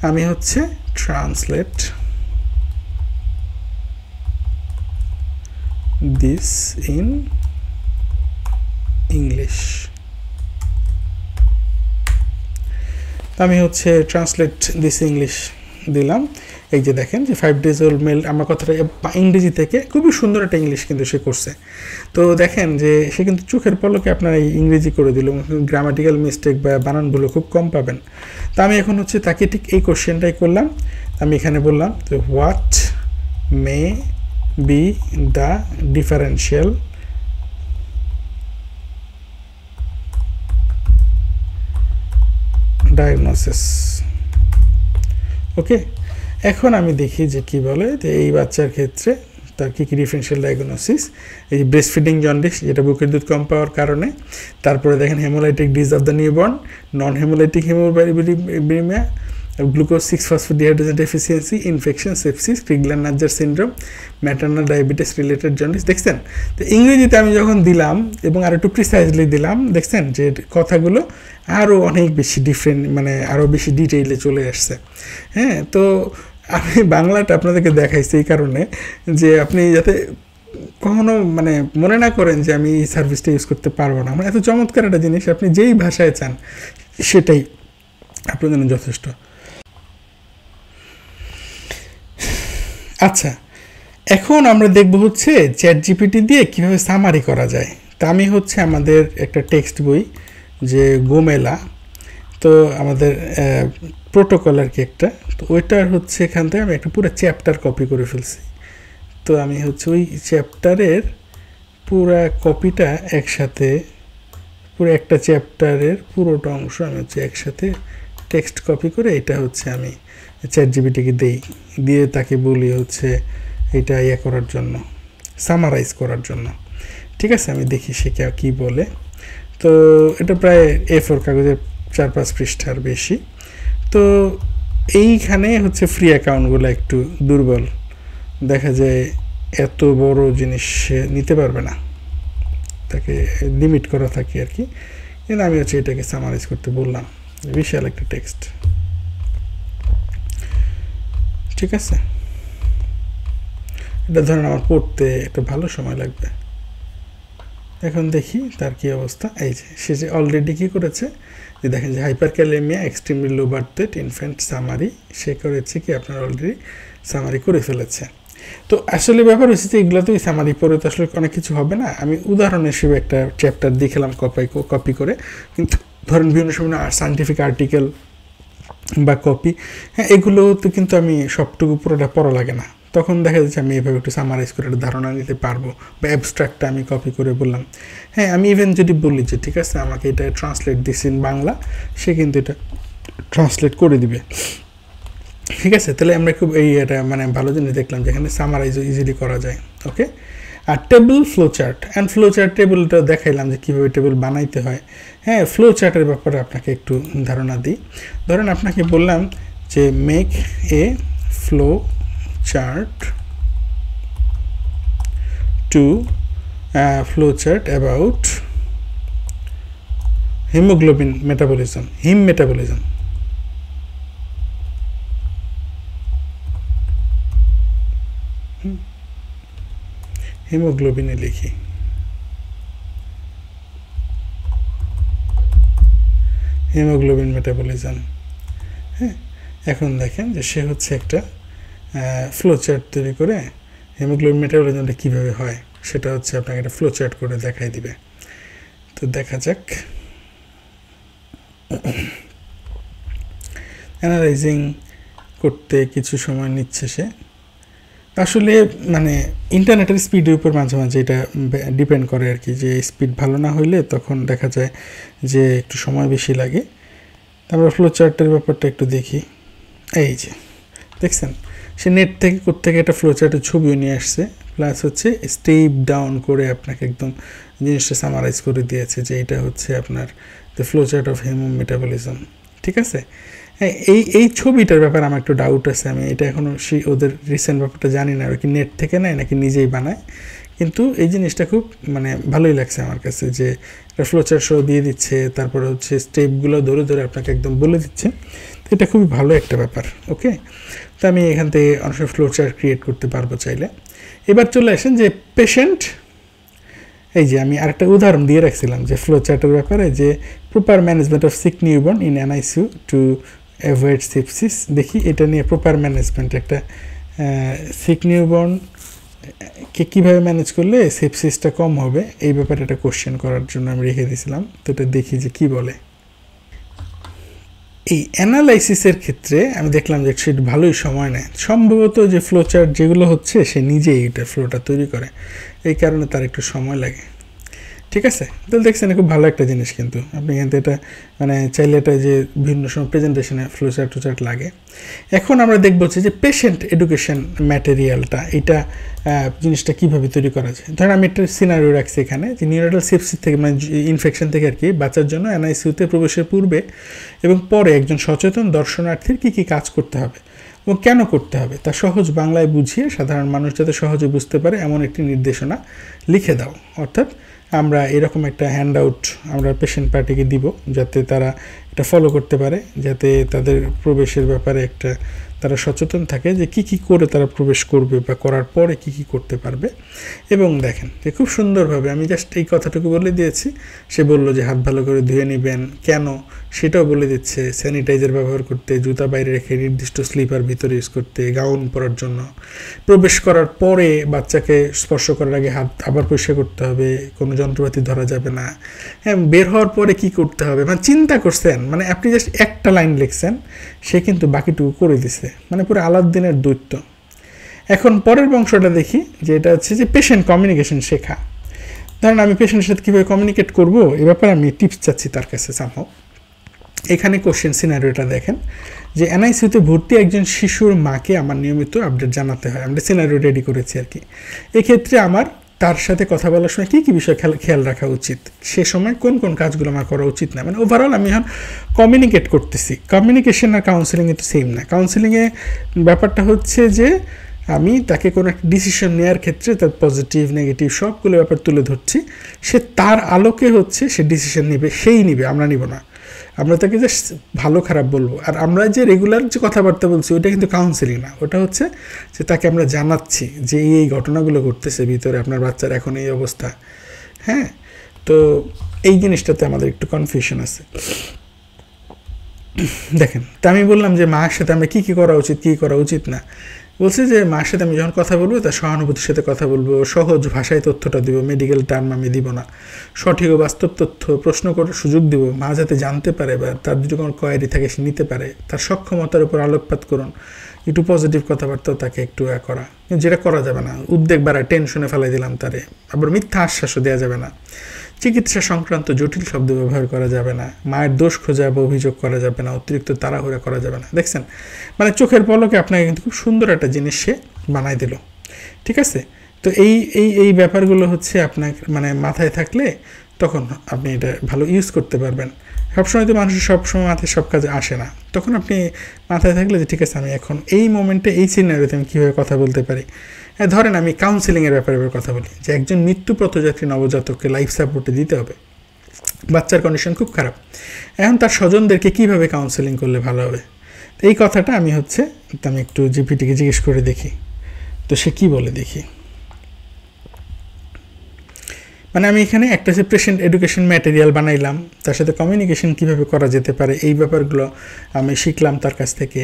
আমি হচ্ছে ট্রান্সলেট this in English, আমি হচ্ছে ট্রান্সলেট দিস ইংলিশ দিলাম। এই যে দেখেন যে 5 days old male, আমার কথাটা ইংরেজি থেকে খুবই সুন্দর একটা ইংলিশ কিন্তু সে করছে। তো দেখেন যে সে কিন্তু চোখের পলকে আপনার এই ইংরেজি করে দিল, গ্রামাটিক্যাল মিস্টেক বা বানানগুলো খুব কম পাবেন। তো আমি এখন হচ্ছে তাকে ঠিক এই কোশ্চেনটাই করলাম। আমি এখানে বললাম যে what may be the differential diagnosis। ওকে, এখন আমি দেখি যে কি বলে, যে এই বাচ্চার ক্ষেত্রে তার কী কী ডিফারেন্সিয়াল ডায়াগনোসিস, এই ব্রেস্ট ফিডিং জন্ডিস যেটা বুকের দুধ কম পাওয়ার কারণে, তারপরে দেখেন haemolytic disease of the newborn, non haemolytic haemoglobinaemia, glucose six phosphate dehydrogenase deficiency, infection, sepsis, Crigler Najjar syndrome, maternal diabetes related jaundice. দেখছেন তো ইংরেজিতে আমি যখন দিলাম এবং আর একটু প্রিসাইজলি দিলাম, দেখছেন যে কথাগুলো আরও অনেক বেশি ডিফারেন্ট, মানে আরও বেশি ডিটেইলে চলে আসছে। হ্যাঁ, তো আমি বাংলাটা আপনাদেরকে দেখাইছি এই কারণে যে আপনি যাতে কখনো মানে মনে না করেন যে আমি এই সার্ভিসটা ইউজ করতে পারবো না। মানে এত চমৎকার একটা জিনিস, আপনি যেই ভাষায় চান সেটাই আপনার জন্য যথেষ্ট। আচ্ছা, এখন আমরা দেখব হচ্ছে চ্যাটজিপিটি দিয়ে কীভাবে সামারি করা যায়। তা আমি হচ্ছে আমাদের একটা টেক্সট বই যে গোমেলা, তো আমাদের প্রোটোকল আর কি একটা, তো ওইটার হচ্ছে এখান থেকে আমি একটা পুরো চ্যাপ্টার কপি করে ফেলছি। তো আমি হচ্ছে ওই চ্যাপ্টারের পুরা কপিটা একসাথে, পুরো একটা চ্যাপ্টারের পুরোটা অংশ আমি হচ্ছে একসাথে টেক্সট কপি করে এটা হচ্ছে আমি চ্যাটজিপিটিকে দিয়ে তাকে বলি হচ্ছে এটা করার জন্য, সামারাইজ করার জন্য। ঠিক আছে, আমি দেখি সে কী বলে। তো এটা প্রায় A4 কাগজের 4-5 পৃষ্ঠার বেশি। তো এইখানে হচ্ছে ফ্রি অ্যাকাউন্টগুলো একটু দুর্বল, দেখা যায় এত বড় জিনিস সে নিতে পারবে না, তাকে লিমিট করা থাকে আর কি। কিন্তু আমি হচ্ছে এটাকে সামারাইজ করতে বললাম, বিশাল একটা টেক্সট। ঠিক আছে, এটা ধরেন আমার পড়তে একটা ভালো সময় লাগবে। এখন দেখি তার কি অবস্থা। এই যে সে যে অলরেডি কী করেছে, যে দেখেন যে hyperkalaemia, extremely low birth weight, infant summary, সে করেছে কি আপনার অলরেডি সামারি করে ফেলেছে। তো আসলে ব্যাপার হচ্ছে যে এগুলো তো সামারি পড়ে তো আসলে অনেক কিছু হবে না। আমি উদাহরণ হিসেবে একটা চ্যাপ্টার দেখালাম কপি করে, কিন্তু ধরেন বিভিন্ন সময় সায়েন্টিফিক আর্টিকেল বা কপি, হ্যাঁ এগুলো তো কিন্তু আমি সবটুকু পুরোটা পড়া লাগে না, তখন দেখা যাচ্ছে আমি এভাবে একটু সামারাইজ করে একটা ধারণা নিতে পারবো, বা অ্যাবস্ট্রাক্টটা আমি কপি করে বললাম। হ্যাঁ, আমি ইভেন যদি বলি যে ঠিক আছে আমাকে এটা ট্রান্সলেট দিস ইন বাংলা, সে কিন্তু এটা ট্রান্সলেট করে দিবে। ঠিক আছে, তাহলে আমরা খুব এটা মানে ভালো জিনিস দেখলাম যেখানে সামারাইজও ইজিলি করা যায়। ওকে, আর table flow chart and flow chart টেবিলটা দেখাইলাম যে কীভাবে টেবিল বানাইতে হয়। হ্যাঁ, ফ্লো চার্টের ব্যাপারে আপনাকে একটু ধারণা দিই। ধরেন আপনাকে বললাম যে make a flow chart to flow chart about haemoglobin metabolism, haem metabolism. হিমোগ্লোবিনে লিখি হিমোগ্লোবিন মেটাবলিজম। হ্যাঁ, এখন দেখেন যে সে হচ্ছে একটা ফ্লো চার্ট তৈরি করে হিমোগ্লোবিন মেটাবলিজমটা কীভাবে হয় সেটা হচ্ছে আপনাকে একটা ফ্লো চার্ট করে দেখাই দিবে। তো দেখা যাক। অ্যানালাইজিং করতে কিছু সময় নিচ্ছে সে। আসলে মানে ইন্টারনেটের স্পিডের উপর মাঝে মাঝে এটা ডিপেন্ড করে আর কি, যে স্পিড ভালো না হইলে তখন দেখা যায় যে একটু সময় বেশি লাগে। তারপর ফ্লো চার্টের ব্যাপারটা একটু দেখি। এই যে দেখছেন, সে নেট থেকে কোত্থেকে একটা ফ্লো চার্টের ছবিও নিয়ে আসছে, প্লাস হচ্ছে স্টেপ ডাউন করে আপনাকে একদম জিনিসটা সামারাইজ করে দিয়েছে যে এটা হচ্ছে আপনার the flow chart of human metabolism. ঠিক আছে, হ্যাঁ, এই ছবিটার ব্যাপারে আমার একটু ডাউট আছে। আমি এটা এখনও ওদের রিসেন্ট ব্যাপারটা জানি না, ওরা কি নেট থেকে নেয় নাকি নিজেই বানায়। কিন্তু এই জিনিসটা খুব মানে ভালোই লাগছে আমার কাছে যে একটা ফ্লোচার্ট সহ দিয়ে দিচ্ছে, তারপরে হচ্ছে স্টেপগুলো ধরে ধরে আপনাকে একদম বলে দিচ্ছে। তো এটা খুবই ভালো একটা ব্যাপার। ওকে, তো আমি এখান থেকে অনেক সময় ফ্লোচার্ট ক্রিয়েট করতে পারবো চাইলে। এবার চলে আসেন যে পেশেন্ট। এই যে আমি আরেকটা উদাহরণ দিয়ে রাখছিলাম যে ফ্লো চার্টের ব্যাপারে, যে proper management of sick newborn in NICU to avoid sepsis. দেখি এটা নিয়ে প্রপার ম্যানেজমেন্ট, একটা সিক নিউবর্ন কে কীভাবে ম্যানেজ করলে সেপসিসটা কম হবে, এই ব্যাপারে একটা কোশ্চেন করার জন্য আমি রেখে দিয়েছিলাম। তো এটা দেখি যে কী বলে। এই অ্যানালাইসিসের ক্ষেত্রে আমি দেখলাম যে সে ভালোই সময় নেয়। সম্ভবত যে ফ্লো চার্ট যেগুলো হচ্ছে সে নিজেই এটা ফ্লোটা তৈরি করে, এই কারণে তার একটু সময় লাগে। ঠিক আছে, তাহলে দেখছেন খুব ভালো একটা জিনিস। কিন্তু আপনি কিন্তু এটা মানে চাইলে এটা যে বিভিন্ন সময় প্রেজেন্টেশনে ফ্লো চার্ট টু চার্ট লাগে। এখন আমরা দেখব যে পেশেন্ট এডুকেশন ম্যাটেরিয়ালটা, এটা জিনিসটা কীভাবে তৈরি করা যায়। ধরেন আমি একটা সিনারিও রাখছি এখানে, যে নিউরোটাল সেপসিস থেকে মানে ইনফেকশন থেকে আর কি বাঁচার জন্য NICUতে প্রবেশের পূর্বে এবং পরে একজন সচেতন দর্শনার্থীর কী কী কাজ করতে হবে এবং কেন করতে হবে তা সহজ বাংলায় বুঝিয়ে সাধারণ মানুষ যাতে সহজে বুঝতে পারে এমন একটি নির্দেশনা লিখে দাও। অর্থাৎ আমরা এরকম একটা হ্যান্ড আউট আমরা পেশেন্ট পার্টিকে দিব, যাতে তারা এটা ফলো করতে পারে, যাতে তাদের প্রবেশের ব্যাপারে একটা তারা সচেতন থাকে যে কী কী করে তারা প্রবেশ করবে বা করার পরে কী কী করতে পারবে। এবং দেখেন যে খুব সুন্দরভাবে আমি জাস্ট এই কথাটুকু বলে দিয়েছি। সে বলল যে হাত ভালো করে ধুয়ে নেবেন, কেন সেটাও বলে দিচ্ছে, স্যানিটাইজার ব্যবহার করতে, জুতা বাইরে রেখে নির্দিষ্ট স্লিপার ভিতরে ইউজ করতে, গাউন পরার জন্য, প্রবেশ করার পরে বাচ্চাকে স্পর্শ করার আগে হাত আবার পরিষ্কার করতে হবে, কোনো যন্ত্রপাতি ধরা যাবে না। হ্যাঁ, বের হওয়ার পরে কি করতে হবে, মানে চিন্তা করছেন, মানে আপনি জাস্ট একটা লাইন লিখছেন, সে কিন্তু বাকিটুকু করে দিছে, মানে পুরো আলাউদ্দিনের দৈত্য। এখন পরের বংশটা দেখি, যে এটা হচ্ছে যে পেশেন্ট কমিউনিকেশন শেখা। ধরেন আমি পেশেন্টের সাথে কীভাবে কমিউনিকেট করবো এ ব্যাপারে আমি টিপস চাচ্ছি তার কাছে সামহাও। এখানে কোশ্চেন সিনারিওটা দেখেন, যে NICUতে ভর্তি একজন শিশুর মাকে আমার নিয়মিত আপডেট জানাতে হয়। আমরা সিনারিও রেডি করেছি আর কি। এক্ষেত্রে আমার তার সাথে কথা বলার সময় কী কী বিষয় খেয়াল রাখা উচিত, সে সময় কোন কোন কাজগুলো আমার করা উচিত না, মানে ওভারঅল আমি এখন কমিউনিকেট করতেছি। কমিউনিকেশন আর কাউন্সেলিংয়ে তো সেম না। কাউন্সেলিংয়ে ব্যাপারটা হচ্ছে যে আমি তাকে কোনো একটা ডিসিশন নেওয়ার ক্ষেত্রে তার পজিটিভ নেগেটিভ সবগুলো ব্যাপার তুলে ধরছি, সে তার আলোকে হচ্ছে সে ডিসিশন নেবে, সেই নিবে, আমরা নিব না। আমরা তাকে জাস্ট ভালো খারাপ বলবো। আর আমরা যে রেগুলার যে কথাবার্তা বলছি ওইটা কিন্তু কাউন্সেলিং না, ওটা হচ্ছে যে তাকে আমরা জানাচ্ছি যে এই ঘটনাগুলো ঘটতেছে ভিতরে, আপনার বাচ্চার এখন এই অবস্থা। হ্যাঁ, তো এই জিনিসটাতে আমাদের একটু কনফিউশন আছে। দেখেন, তা আমি বললাম যে মায়ের সাথে আমরা কী কী করা উচিত, কী করা উচিত না। বলছে যে মায়ের সাথে আমি যখন কথা বলবো তার সহানুভূতির সাথে কথা বলবো, সহজ ভাষায় তথ্যটা দিব, মেডিকেল টার্ম আমি দিব না, সঠিক ও বাস্তব তথ্য প্রশ্ন করার সুযোগ দিব, মা যাতে জানতে পারে বা তার যদি কোনো কোয়ারি থাকে সে নিতে পারে, তার সক্ষমতার উপর আলোকপাত করুন, একটু পজিটিভ কথাবার্তাও তাকে একটু করা, যেটা করা যাবে না উদ্বেগ বাড়ায় টেনশনে ফেলাই দিলাম তারে, আবার মিথ্যা আশ্বাসও দেওয়া যাবে না। চিকিৎসা সংক্রান্ত জটিল শব্দ ব্যবহার করা যাবে না, মায়ের দোষ খোঁজা বা অভিযোগ করা যাবে না, অতিরিক্ত তাড়াহুড়া করা যাবে না। দেখছেন, মানে চোখের পলকে আপনাকে কিন্তু খুব সুন্দর একটা জিনিস সে বানাই দিল। ঠিক আছে, তো এই ব্যাপারগুলো হচ্ছে আপনার মানে মাথায় থাকলে তখন আপনি এটা ভালো ইউজ করতে পারবেন। সবসময় তো মানুষের সবসময় মাথায় সব কাজে আসে না, তখন আপনি মাথায় থাকলে যে ঠিক আছে আমি এখন এই মোমেন্টে এই সিনারিওতে আমি কীভাবে কথা বলতে পারি। হ্যাঁ, ধরেন আমি কাউন্সেলিংয়ের ব্যাপারে কথা বলি যে একজন মৃত্যুপথযাত্রী নবজাতককে লাইফ সাপোর্টে দিতে হবে, বাচ্চার কন্ডিশন খুব খারাপ, এখন তার স্বজনদেরকে কীভাবে কাউন্সেলিং করলে ভালো হবে। তো এই কথাটা আমি একটু জিপিটিকে জিজ্ঞেস করে দেখি, তো সে কী বলে দেখি। মানে আমি এখানে একটা যে পেশেন্ট এডুকেশন ম্যাটেরিয়াল বানাইলাম, তার সাথে কমিউনিকেশন কীভাবে করা যেতে পারে এই ব্যাপারগুলো আমি শিখলাম তার কাছ থেকে।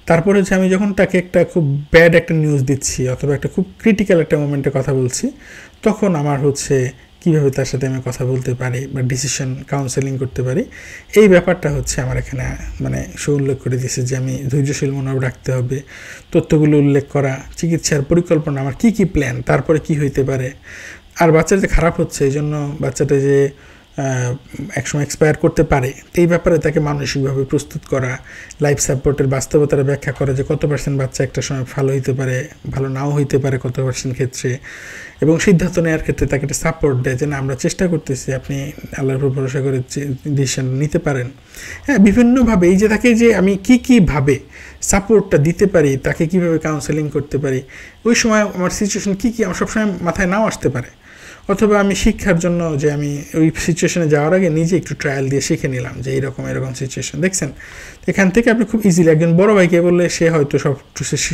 তারপরে হচ্ছে আমি যখন তাকে একটা খুব ব্যাড একটা নিউজ দিচ্ছি অথবা একটা খুব ক্রিটিক্যাল একটা মোমেন্টে কথা বলছি, তখন আমার হচ্ছে কীভাবে তার সাথে আমি কথা বলতে পারি বা ডিসিশন কাউন্সেলিং করতে পারি, এই ব্যাপারটা হচ্ছে আমার এখানে মানে সে উল্লেখ করে দিয়েছে যে আমি ধৈর্যশীল মনোভাব রাখতে হবে, তথ্যগুলো উল্লেখ করা, চিকিৎসার পরিকল্পনা, আমার কী কী প্ল্যান, তারপরে কি হইতে পারে। আর বাচ্চাটা যে খারাপ হচ্ছে এই জন্য বাচ্চাটা যে একসময় এক্সপায়ার করতে পারে এই ব্যাপারে তাকে মানসিকভাবে প্রস্তুত করা, লাইফ সাপোর্টের বাস্তবতাটা ব্যাখ্যা করা যে কত পার্সেন্ট বাচ্চা একটা সময় ভালো হইতে পারে, ভালো নাও হইতে পারে কত পার্সেন্ট ক্ষেত্রে, এবং সিদ্ধান্ত নেওয়ার ক্ষেত্রে তাকে একটা সাপোর্ট দেয় যে না আমরা চেষ্টা করতেছি, আপনি আল্লাহর উপর ভরসা করে ডিসিশন নিতে পারেন। হ্যাঁ, বিভিন্নভাবে এই যে তাকে যে আমি কীভাবে সাপোর্টটা দিতে পারি, তাকে কীভাবে কাউন্সেলিং করতে পারি, ওই সময় আমার সিচুয়েশন কী আমার সবসময় মাথায় নাও আসতে পারে, অথবা আমি শিক্ষার জন্য যে আমি ওই সিচুয়েশনে যাওয়ার আগে নিজে একটু ট্রায়াল দিয়ে শিখে নিলাম যে এরকম সিচুয়েশন। দেখছেন, এখান থেকে আপনি খুব ইজিলি একজন বড় ভাইকে বললে সে হয়তো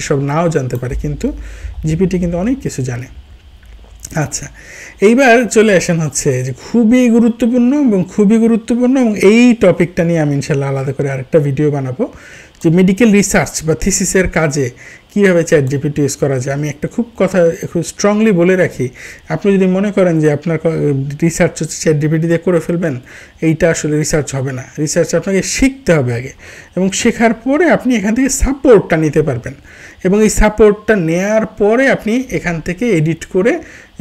সব নাও জানতে পারে, কিন্তু জিপিটি কিন্তু অনেক কিছু জানে। আচ্ছা, এইবার চলে আসেন হচ্ছে যে খুবই গুরুত্বপূর্ণ এবং এই টপিকটা নিয়ে আমি ইনশাল্লাহ আলাদা করে আরেকটা ভিডিও বানাবো যে মেডিকেল রিসার্চ বা থিসিসের কাজে কীভাবে চ্যাট জিপিটি ইউজ করা যায়। আমি একটা খুব স্ট্রংলি বলে রাখি, আপনি যদি মনে করেন যে আপনার রিসার্চ হচ্ছে চ্যাট জিপিটি দিয়ে করে ফেলবেন, এইটা আসলে রিসার্চ হবে না। রিসার্চ আপনাকে শিখতে হবে আগে, এবং শেখার পরে আপনি এখান থেকে সাপোর্টটা নিতে পারবেন, এবং এই সাপোর্টটা নেওয়ার পরে আপনি এখান থেকে এডিট করে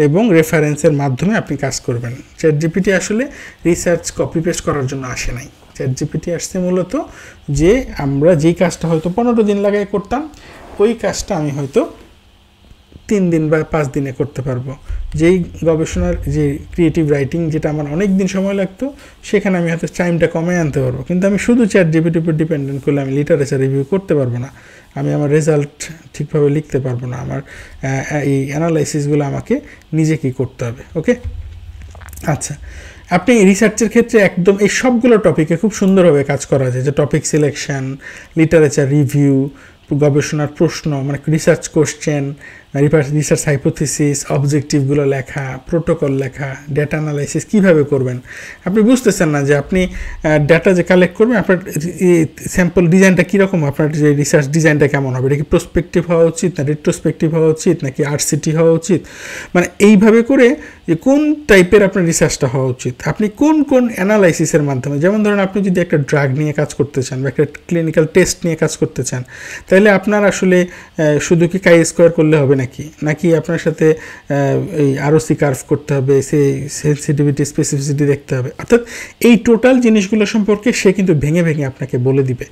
এবং রেফারেন্সের মাধ্যমে আপনি কাজ করবেন। চ্যাট জিপিটি আসলে রিসার্চ কপি পেস্ট করার জন্য আসে নাই। চ্যাট জিপিটি আসছে মূলত যে আমরা যেই কাজটা হয়তো 15 দিন লাগাই করতাম, ওই কাজটা আমি হয়তো 3 দিন বা 5 দিনে করতে পারবো। যেই গবেষণার যে ক্রিয়েটিভ রাইটিং যেটা আমার অনেক দিন সময় লাগতো, সেখানে আমি হয়তো টাইমটা কমে আনতে পারবো। কিন্তু আমি শুধু চ্যাট জিপিটির উপর ডিপেন্ডেন্ট করলে আমি লিটারেচার রিভিউ করতে পারবো না, আমি আমার রেজাল্ট ঠিকভাবে লিখতে পারবো না, আমার এই অ্যানালাইসিসগুলো আমাকে নিজেকেই করতে হবে। ওকে, আচ্ছা, আপনি রিসার্চের ক্ষেত্রে একদম এই সবগুলো টপিকে খুব সুন্দরভাবে কাজ করা যায়, যে টপিক সিলেকশন, লিটারেচার রিভিউ, গবেষণার প্রশ্ন মানে রিসার্চ কোশ্চেন, রিসার্চ হাইপোথিসিস, অবজেক্টিভগুলো লেখা, প্রোটোকল লেখা, ডেটা অ্যানালাইসিস কীভাবে করবেন। আপনি বুঝতেছেন না যে আপনি ডেটা যে কালেক্ট করবেন, আপনার স্যাম্পল ডিজাইনটা কীরকম, আপনার যে রিসার্চ ডিজাইনটা কেমন হবে, এটা কি প্রসপেক্টিভ হওয়া উচিত না রেট্রোস্পেক্টিভ হওয়া উচিত নাকি আরসিটি হওয়া উচিত, মানে এইভাবে করে যে কোন টাইপের আপনার রিসার্চটা হওয়া উচিত, আপনি কোন অ্যানালাইসিসের মাধ্যমে, যেমন ধরুন আপনি যদি একটা ড্রাগ নিয়ে কাজ করতে চান বা একটা ক্লিনিক্যাল টেস্ট নিয়ে কাজ করতে চান, তাহলে আপনার আসলে শুধু কি কাই স্কোয়ার করলে হবে নাকি আপনার সাথে এই আরওসি কার্ভ করতে হবে, সেই সেন্সিটিভিটি স্পেসিফিসিটি দেখতে হবে। অর্থাৎ এই টোটাল জিনিসগুলো সম্পর্কে সে কিন্তু ভেঙে আপনাকে বলে দিবে।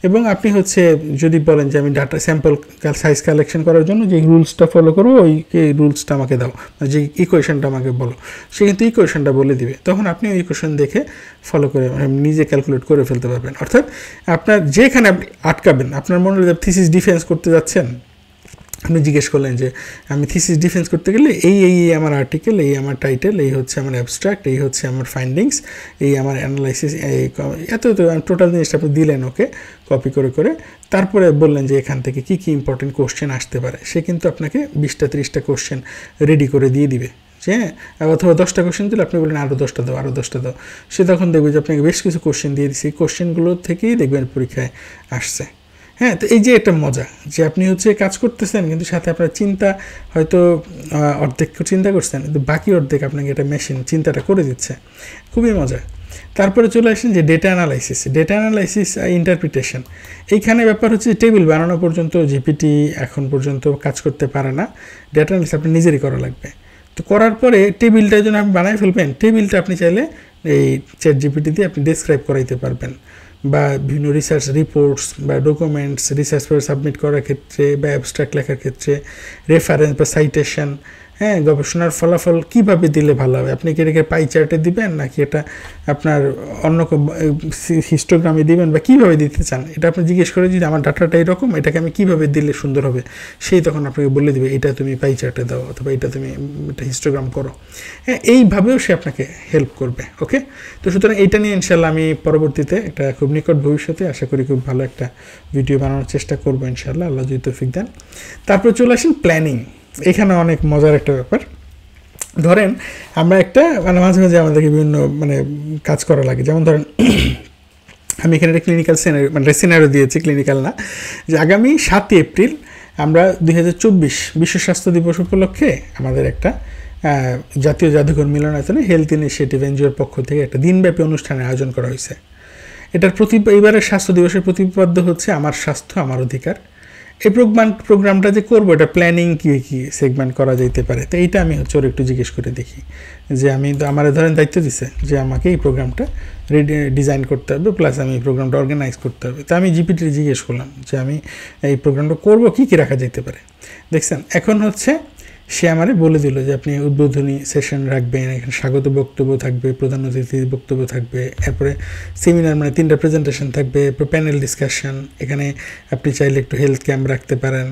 এবং আপনি হচ্ছে যদি বলেন যে আমি ডাটা স্যাম্পল সাইজ কালেকশন করার জন্য যে রুলসটা ফলো করবো, ওই রুলসটা আমাকে দাও, যে ইকুয়েশনটা আমাকে বলো, সে কিন্তু ইকুয়েশনটা বলে দিবে। তখন আপনি ওই ইকুয়েশন দেখে ফলো করে নিজে ক্যালকুলেট করে ফেলতে পারবেন। অর্থাৎ আপনার যেখানে আপনি আটকাবেন, আপনার মনে হয় থিসিস ডিফেন্স করতে যাচ্ছেন, আপনি জিজ্ঞেস করলেন যে আমি থিসিস ডিফেন্স করতে গেলে এই আমার আর্টিকেল, এই আমার টাইটেল, এই হচ্ছে আমার অ্যাবস্ট্রাক্ট, এই হচ্ছে আমার ফাইন্ডিংস, এই আমার অ্যানালাইসিস, এত টোটাল জিনিসটা আপনি দিলেন ওকে কপি করে, তারপরে বললেন যে এখান থেকে কী ইম্পর্টেন্ট কোশ্চেন আসতে পারে। সে কিন্তু আপনাকে 20-30টা কোশ্চেন রেডি করে দিয়ে দিবে। হ্যাঁ, অথবা 10টা কোশ্চেন দিলে আপনি বলেন আরও 10টা দাও, সে তখন দেখবে যে আপনাকে বেশ কিছু কোশ্চেন দিয়ে দিচ্ছে, এই কোশ্চেনগুলো থেকেই দেখবেন পরীক্ষায় আসছে। হ্যাঁ, তো এই যে একটা মজা যে আপনি হচ্ছে কাজ করতেছেন, কিন্তু সাথে আপনার চিন্তা হয়তো অর্ধেক চিন্তা করছেন, কিন্তু বাকি অর্ধেক আপনাকে একটা মেশিন চিন্তাটা করে দিচ্ছে, খুবই মজা। তারপরে চলে আসেন যে ডেটা অ্যানালাইসিস ইন্টারপ্রিটেশন। এইখানে ব্যাপার হচ্ছে টেবিল বানানো পর্যন্ত জিপিটি এখন পর্যন্ত কাজ করতে পারে না, ডেটা অ্যানালাইসিস আপনি নিজেরই করা লাগবে। তো করার পরে টেবিলটা যখন আপনি বানায় ফেলবেন, টেবিলটা আপনি চাইলে এই চ্যাট জিপিটি দিয়ে আপনি ডেসক্রাইব করাইতে পারবেন, বা বিভিন্ন রিসার্চ রিপোর্টস বা ডকুমেন্টস রিসার্চ পেপার সাবমিট করার ক্ষেত্রে বা অ্যাবস্ট্রাক্ট লেখার ক্ষেত্রে রেফারেন্স বা সাইটেশন, হ্যাঁ, গবেষণার ফলাফল কীভাবে দিলে ভালো হবে, আপনি কি এটাকে পাই চার্টে দিবেন নাকি এটা আপনার অন্য হিস্টোগ্রামে দিবেন বা কীভাবে দিতে চান, এটা আপনি জিজ্ঞেস করে যদি আমার ডাটাটা এরকম, এটাকে আমি কীভাবে দিলে সুন্দর হবে, সেই তখন আপনাকে বলে দেবে এটা তুমি পাই চার্টে দাও অথবা এটা তুমি এটা হিস্টোগ্রাম করো। হ্যাঁ, এইভাবেও সে আপনাকে হেল্প করবে। ওকে, তো সুতরাং এইটা নিয়ে ইনশাল্লাহ আমি পরবর্তীতে একটা খুব নিকট ভবিষ্যতে আশা করি খুব ভালো একটা ভিডিও বানানোর চেষ্টা করবো ইনশাল্লাহ, আল্লাহ যদি তৌফিক দেন। তারপর চলে আসেন প্ল্যানিং। এখানে অনেক মজার একটা ব্যাপার। ধরেন আমরা একটা মানে মাঝে মাঝে আমাদেরকে বিভিন্ন মানে কাজ করা লাগে, যেমন ধরেন আমি এখানে একটা ক্লিনিক্যাল সিনারিও দিয়েছি, ক্লিনিক্যাল না, যে আগামী 7 এপ্রিল আমরা 2024 বিশ্ব স্বাস্থ্য দিবস উপলক্ষে আমাদের একটা জাতীয় জাদুঘর মিলনায়তনে হেলথ ইনিশিয়েটিভ এনজিওর পক্ষ থেকে একটা দিনব্যাপী অনুষ্ঠানের আয়োজন করা হয়েছে। এটার এইবারের স্বাস্থ্য দিবসের প্রতিপাদ্য হচ্ছে আমার স্বাস্থ্য আমার অধিকার। এই প্রোগ্রামটা যে করবো, এটা প্ল্যানিং কী সেগমেন্ট করা যেতে পারে, তো এইটা আমি হচ্ছে ওর একটু জিজ্ঞেস করে দেখি, যে আমি তো আমার ধরেন দায়িত্ব দিছে যে আমাকে এই প্রোগ্রামটা ডিজাইন করতে হবে, প্লাস আমি এই প্রোগ্রামটা অর্গানাইজ করতে হবে। তো আমি জিপিটি জিজ্ঞেস করলাম যে আমি এই প্রোগ্রামটা করবো, কী কী রাখা যেতে পারে। দেখছেন এখন হচ্ছে সে আমারে বলে দিল যে আপনি উদ্বোধনী সেশন রাখবেন, এখানে স্বাগত বক্তব্য থাকবে, প্রধান অতিথির বক্তব্য থাকবে, এরপরে সেমিনার মানে 3টা প্রেজেন্টেশন থাকবে, প্যানেল ডিসকাশন, এখানে আপনি চাইলে একটু হেলথ ক্যাম্প রাখতে পারেন,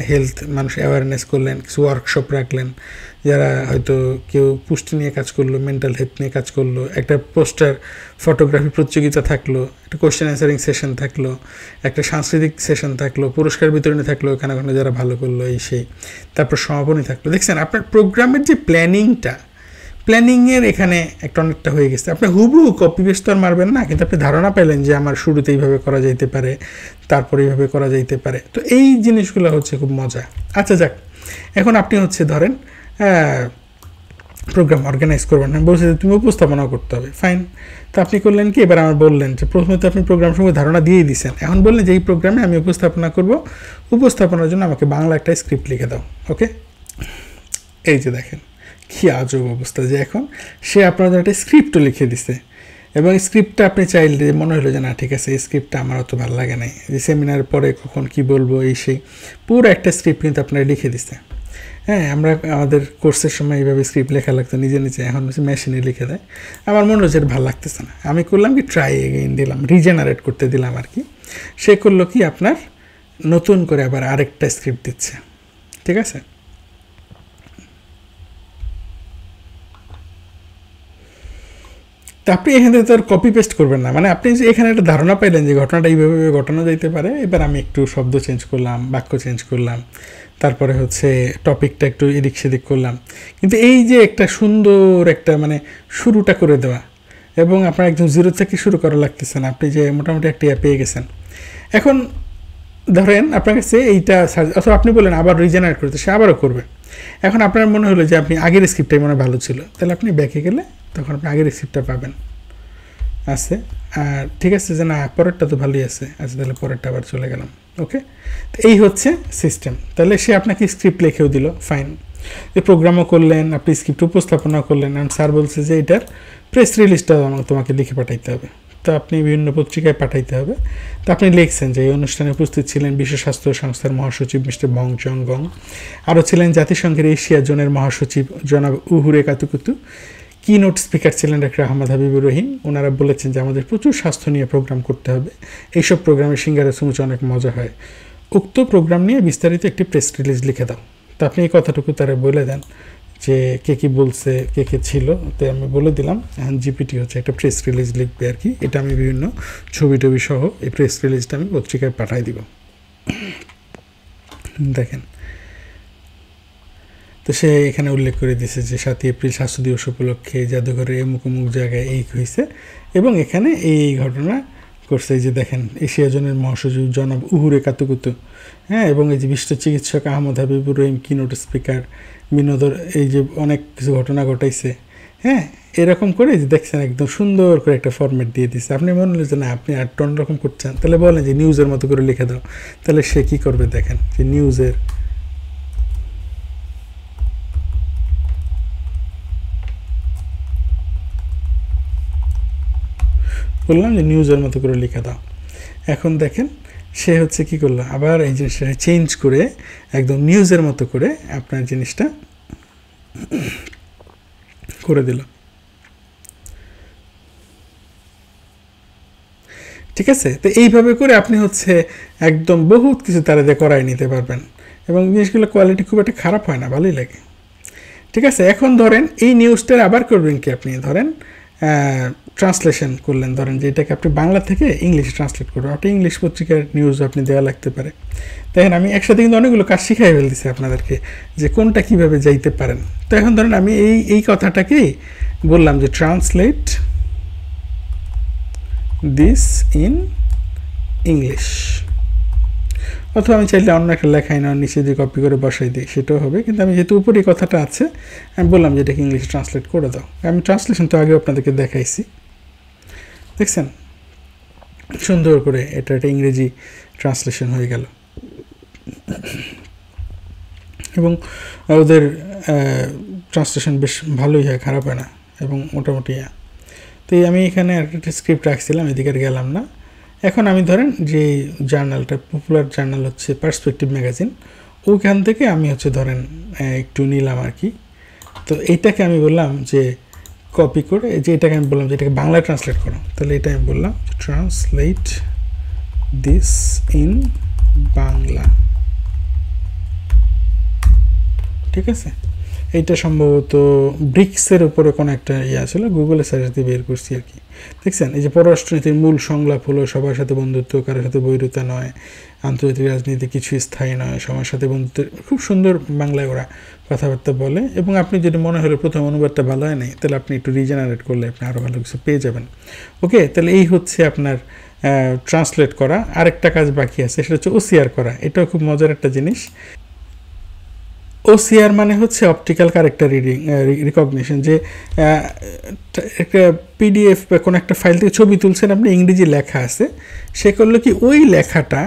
হেলথ মানুষ অ্যাওয়ারনেস করলেন, কিছু ওয়ার্কশপ রাখলেন, যারা হয়তো কেউ পুষ্টি নিয়ে কাজ করলো, মেন্টাল হেলথ নিয়ে কাজ করলো, একটা পোস্টার ফটোগ্রাফি প্রতিযোগিতা থাকলো, একটা কোয়েশ্চেন অ্যান্সারিং সেশন থাকলো, একটা সাংস্কৃতিক সেশন থাকলো, পুরস্কার বিতরণী থাকলো, এখানে ওখানে যারা ভালো করলো এই সেই, তারপর সমাপনী থাকলো। দেখছেন আপনার প্রোগ্রামের যে প্ল্যানিংয়ের এখানে একটা অনেকটা হয়ে গেছে। আপনি হুবহু কপি পেস্ট তো আর মারবেন না, কিন্তু আপনি ধারণা পেলেন যে আমার শুরুতে এইভাবে করা যাইতে পারে, তারপরে এইভাবে করা যাইতে পারে। তো এই জিনিসগুলো হচ্ছে খুব মজা। আচ্ছা যাক, এখন আপনি হচ্ছে ধরেন প্রোগ্রাম অর্গানাইজ করবেন না, বলছে যে তুমি উপস্থাপনা করতে হবে, ফাইন। তো আপনি করলেন কি, এবার আমার বললেন যে প্রথমে তো আপনি প্রোগ্রাম সম্পর্কে ধারণা দিয়েই দিচ্ছেন, এখন বললেন যে এই প্রোগ্রামে আমি উপস্থাপনা করব, উপস্থাপনার জন্য আমাকে বাংলা একটা স্ক্রিপ্ট লিখে দাও। ওকে, এই যে দেখেন কী আজব অবস্থা, যে এখন সে আপনার একটা স্ক্রিপ্টও লিখে দিছে, এবং স্ক্রিপ্টটা আপনি চাইলে মনে হলো যে না ঠিক আছে এই স্ক্রিপ্টটা আমার অত ভালো লাগে নাই, যে সেমিনার পরে কখন কি বলবো এই সেই পুরো একটা স্ক্রিপ্ট কিন্তু আপনারা লিখে দিছে। হ্যাঁ, আমরা আমাদের কোর্সের সময় এইভাবে স্ক্রিপ্ট লেখা লাগতো নিজে নিজে, এখন হচ্ছে মেশিনে লিখে দেয়। আমার মনে হচ্ছে ভালো লাগতেছে না, আমি করলাম কি ট্রাই এগেইন দিলাম, রিজেনারেট করতে দিলাম আর কি। সে করলো কি আপনার নতুন করে আবার আরেকটা স্ক্রিপ্ট দিচ্ছে, ঠিক আছে। তো আপনি এখান থেকে তো আর কপি পেস্ট করবেন না, মানে আপনি যে এখানে একটা ধারণা পাইলেন যে ঘটনাটা এইভাবে ঘটানো যাইতে পারে, এবার আমি একটু শব্দ চেঞ্জ করলাম, বাক্য চেঞ্জ করলাম, তারপরে হচ্ছে টপিকটা একটু এদিক সেদিক করলাম, কিন্তু এই যে একটা সুন্দর একটা মানে শুরুটা করে দেওয়া, এবং আপনার একদম জিরো থেকে শুরু করা লাগতেছে না, আপনি যে মোটামুটি একটা পেয়ে গেছেন। এখন ধরেন আপনার কাছে এইটা অথবা আপনি বলেন আবার রিজেনারেট করতে, সে আবারও করবে। এখন আপনার মনে হলো যে আপনি আগের স্ক্রিপ্টটাই মনে ভালো ছিল, তাহলে আপনি ব্যাকে গেলে তখন আপনি আগের স্ক্রিপ্টটা পাবেন আছে। আর ঠিক আছে যে না পরেরটা তো ভালোই আছে, আচ্ছা তাহলে পরেরটা আবার চলে গেলাম। ওকে, তো এই হচ্ছে সিস্টেম। তাহলে সে আপনাকে স্ক্রিপ্ট লিখেও দিল, ফাইন। যে প্রোগ্রামও করলেন, আপনি স্ক্রিপ্ট উপস্থাপনা করলেন, অ্যান্ড স্যার বলছে যে এটার প্রেস রিলিজটা তোমাকে লিখে পাঠাইতে হবে, তো আপনি বিভিন্ন পত্রিকায় পাঠাইতে হবে। তো আপনি লিখছেন যে এই অনুষ্ঠানে উপস্থিত ছিলেন বিশ্ব স্বাস্থ্য সংস্থার মহাসচিব মিস্টার বং চং গং, আরও ছিলেন জাতিসংঘের এশিয়া জোনের মহাসচিব জনাব উহুরে কাতুকুতু, কি নোট স্পিকার ছিলেন ডক্টর আহমদ হাবিবুর রহিম। ওনারা বলেছেন যে আমাদের প্রচুর স্বাস্থ্য নিয়ে প্রোগ্রাম করতে হবে, এইসব প্রোগ্রামে সিঙ্গারা সমুচে অনেক মজা হয়, উক্ত প্রোগ্রাম নিয়ে বিস্তারিত একটি প্রেস রিলিজ লিখে দাও। তো আপনি এই কথাটুকু তারা বলে দেন যে কে কী বলছে, কে কে ছিল। তো আমি বলে দিলাম এখন জিপিটি হচ্ছে একটা প্রেস রিলিজ লিখবে আর কি, এটা আমি বিভিন্ন ছবি টবি সহ এই প্রেস রিলিজটা আমি পত্রিকায় পাঠাই দিব। দেখেন, তো সে এখানে উল্লেখ করে দিয়েছে যে 7 এপ্রিল স্বাস্থ্য দিবস উপলক্ষে জাদুঘরে অমুক অমুক জায়গায় এই হয়েছে, এবং এখানে এই ঘটনা করছে। এই যে দেখেন এশিয়া জোনের মহাসচিব জনাব উহুরে কাতুকুতু, হ্যাঁ, এবং এই যে বিশ্ব চিকিৎসক আহমদ হাবিবুর রহিম কি নোট স্পিকার বিনোদর, এই যে অনেক কিছু ঘটনা ঘটাইছে। হ্যাঁ, এরকম করে যে দেখছেন একদম সুন্দর করে একটা ফরম্যাট দিয়ে দিচ্ছে। আপনি মনে হলো যে না আপনি আর অন্যরকম করছেন, তাহলে বলেন যে নিউজের মতো করে লিখে দাও, তাহলে সে কী করবে দেখেন যে নিউজের বললাম যে নিউজের মতো করে লিখে দাও। এখন দেখেন সে হচ্ছে কি করলো, আবার এই জিনিসটা চেঞ্জ করে একদম নিউজের মতো করে আপনার জিনিসটা করে দিল। ঠিক আছে, তো এইভাবে করে আপনি হচ্ছে একদম বহুত কিছু তারা দিয়ে করাই নিতে পারবেন, এবং জিনিসগুলো কোয়ালিটি খুব একটা খারাপ হয় না, ভালোই লাগে। ঠিক আছে, এখন ধরেন এই নিউজটার আবার করবেন কি, আপনি ধরেন ট্রান্সলেশন করলেন, ধরেন যে এটাকে আপনি বাংলা থেকে ইংলিশে ট্রান্সলেট করবেন, আপনি ইংলিশ পত্রিকার নিউজ আপনি দেওয়া লাগতে পারে। দেখেন আমি একসাথে কিন্তু অনেকগুলো কাজ শিখাই ফেলতেছি আপনাদেরকে যে কোনটা কীভাবে যাইতে পারেন। তো এখন ধরেন আমি এই কথাটাকেই বললাম যে ট্রান্সলেট দিস ইন ইংলিশ, অথবা আমি চাইলে অন্য একটা লেখাই না নিচে দিয়ে কপি করে বসাই দিই, সেটাও হবে। কিন্তু আমি যেহেতু উপরে কথাটা আছে, আমি বললাম যে এটাকে ইংলিশে ট্রান্সলেট করে দাও। আমি ট্রান্সলেশন তো আগে আপনাদেরকে দেখাইছি, দেখছেন সুন্দর করে এটা একটা ইংরেজি ট্রান্সলেশন হয়ে গেল, এবং ওদের ট্রান্সলেশন বেশ ভালোই হয়, খারাপ হয় না, এবং মোটামুটি। তো আমি এখানে একটা স্ক্রিপ্ট রাখছিলাম, এদিকে আর গেলাম না। এখন আমি ধরেন যে জার্নালটা পপুলার জার্নাল হচ্ছে পার্সপেক্টিভ ম্যাগাজিন, ওইখান থেকে আমি হচ্ছে ধরেন একটু নিলাম আর কি। তো এইটাকে আমি বললাম যে কপি করে, যে এটাকে আমি বললাম যে এটাকে বাংলায় ট্রান্সলেট করো, তাহলে এটা আমি বললাম ট্রান্সলেট দিস ইন বাংলা। ঠিক আছে, এইটা সম্ভবত ব্রিক্সের উপরে কোনো একটা ছিল, গুগলে সার্চ দিয়ে বের করছি আর কি। দেখছেন এই যে পররাষ্ট্রনীতির মূল সংলাপ হলো সবার সাথে বন্ধুত্ব, কারোর সাথে বৈরতা নয়, আন্তর্জাতিক রাজনীতি কিছু স্থায়ী নয়, সবার সাথে বন্ধুত্ব, খুব সুন্দর বাংলায় ওরা কথাবার্তা বলে। এবং আপনি যদি মনে হলো প্রথম অনুবাদটা ভালো হয় নাই, তাহলে আপনি একটু রিজেনারেট করলে আপনি আরও ভালো কিছু পেয়ে যাবেন। ওকে, তাহলে এই হচ্ছে আপনার ট্রান্সলেট করা। আরেকটা কাজ বাকি আছে, সেটা হচ্ছে ওসিআর করা। এটাও খুব মজার একটা জিনিস। ওসিআর মানে হচ্ছে অপটিক্যাল ক্যারেক্টার রিডিং রিকগনিশন, যে একটা পিডিএফ বা কোনো একটা ফাইল থেকে ছবি তুলছেন আপনি, ইংরেজি লেখা আছে, সে করলো কি ওই লেখাটা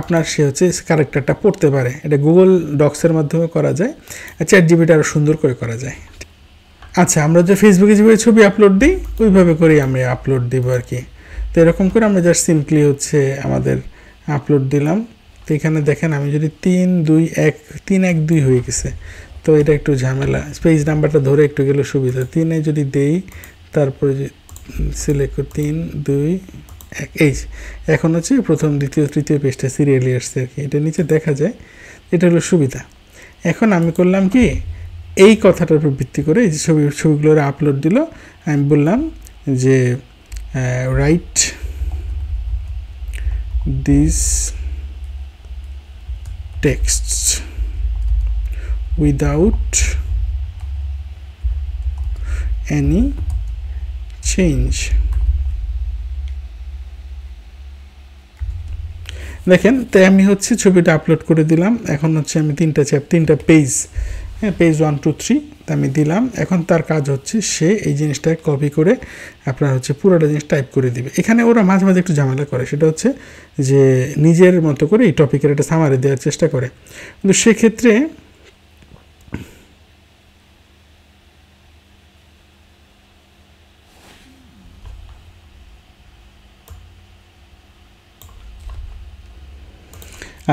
আপনার সে হচ্ছে ক্যারেক্টারটা পড়তে পারে। এটা গুগল ডক্সের মাধ্যমে করা যায়, চ্যাটজিপিটি আরও সুন্দর করে করা যায়। আচ্ছা, আমরা যে ফেসবুকে যেভাবে ছবি আপলোড দিই ওইভাবে করেই আমরা আপলোড দিব আর কি। তো এরকম করে আমরা জাস্ট সিম্পলি হচ্ছে আমাদের আপলোড দিলাম। তো এখানে দেখেন আমি যদি 3-1-2 হয়ে গেছে, তো এটা একটু ঝামেলা, পেজ নাম্বারটা ধরে একটু গেলে সুবিধা। 3 যদি দেই, তারপরে সিলেক্ট করি 3-2-1, এই এখন হচ্ছে প্রথম দ্বিতীয় তৃতীয় পেজটা সিরিয়ালি আসছে আর কি, এটা নিচে দেখা যায়, এটা হলো সুবিধা। এখন আমি করলাম কি, এই কথাটার উপর ভিত্তি করে এই যে ছবিগুলো আপলোড দিল, আমি বললাম যে right this texts without any change। দেখেন, তাই আমি হচ্ছে ছবিটা আপলোড করে দিলাম। এখন হচ্ছে আমি তিনটা পেজ, হ্যাঁ, পেজ 1 2 3 আমি দিলাম। এখন তার কাজ হচ্ছে সে এই জিনিসটা কপি করে আপনার হচ্ছে পুরোটা জিনিস টাইপ করে দিবে। এখানে ওরা মাঝে মাঝে একটু ঝামেলা করে, সেটা হচ্ছে যে নিজের মতো করে এই টপিকের একটা সামারি দেওয়ার চেষ্টা করে, কিন্তু সেক্ষেত্রে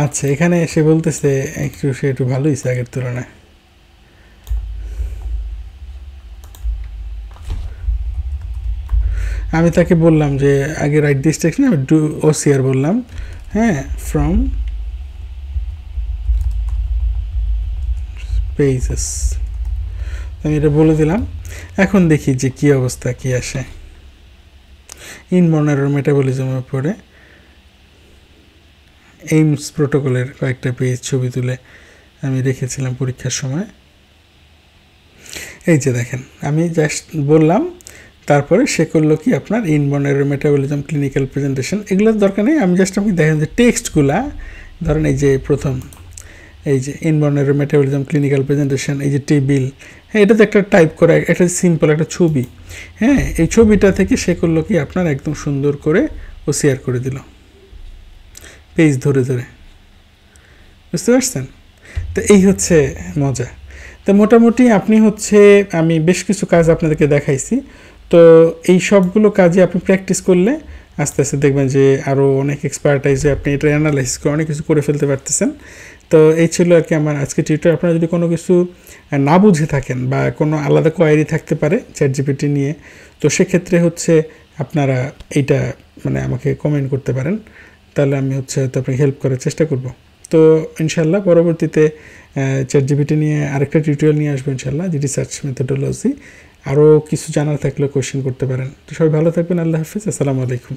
আচ্ছা, এখানে সে বলতেছে সে একটু ভালো হয়েছে আগের তুলনায়। আমি তাকে বললাম যে আগে রাইট দিস টেক্সট, আমি ডু ওসিআর বললাম, হ্যাঁ, ফ্রম পেজেস, আমি এটা বলে দিলাম। এখন দেখি যে কি অবস্থা, কি আসে। ইনবর্ন এরর মেটাবলিজমের পরে এইমস প্রোটোকলের কয়েকটা পেজ ছবি তুলে আমি রেখেছিলাম পরীক্ষার সময়। এই যে দেখেন, আমি জাস্ট বললাম, তারপরে সে করলো কি আপনার inborn error metabolism clinical presentation, এগুলোর দরকার নেই। আমি জাস্ট আপনি দেখেন যে টেক্সটগুলা ধরেন এই যে প্রথম এই যে inborn error metabolism clinical presentation, এই যে টেবিল, হ্যাঁ, এটা তো একটা টাইপ করা একটা সিম্পল একটা ছবি, হ্যাঁ, এই ছবিটা থেকে সে করলো কি আপনার একদম সুন্দর করে ওসিআর করে দিল পেজ ধরে ধরে, বুঝতে পারছেন? তো এই হচ্ছে মজা। তো মোটামুটি আপনি হচ্ছে আমি বেশ কিছু কাজ আপনাদেরকে দেখাইছি। তো এই সবগুলো কাজে আপনি প্র্যাকটিস করলে আস্তে আস্তে দেখবেন যে আরও অনেক এক্সপার্টাইজে আপনি এটা অ্যানালাইসিস করে অনেক কিছু করে ফেলতে পারতেছেন। তো এই ছিল আর কি আমার আজকে টিউটোরিয়াল। আপনারা যদি কোনো কিছু না বুঝে থাকেন বা কোনো আলাদা কোয়ারি থাকতে পারে চ্যাট জিপিটি নিয়ে, তো সেক্ষেত্রে হচ্ছে আপনারা এইটা মানে আমাকে কমেন্ট করতে পারেন, তাহলে আমি হচ্ছে হয়তো আপনাকে হেল্প করার চেষ্টা করব। তো ইনশাল্লাহ পরবর্তীতে চ্যাট জিপিটি নিয়ে আরেকটা টিউটোরিয়াল নিয়ে আসবো ইনশাল্লাহ, যে রিসার্চ মেথোডোলজি। আরও কিছু জানার থাকলে কোয়েশ্চেন করতে পারেন। তো সবাই ভালো থাকবেন, আল্লাহ হাফিজ, আসসালামু আলাইকুম।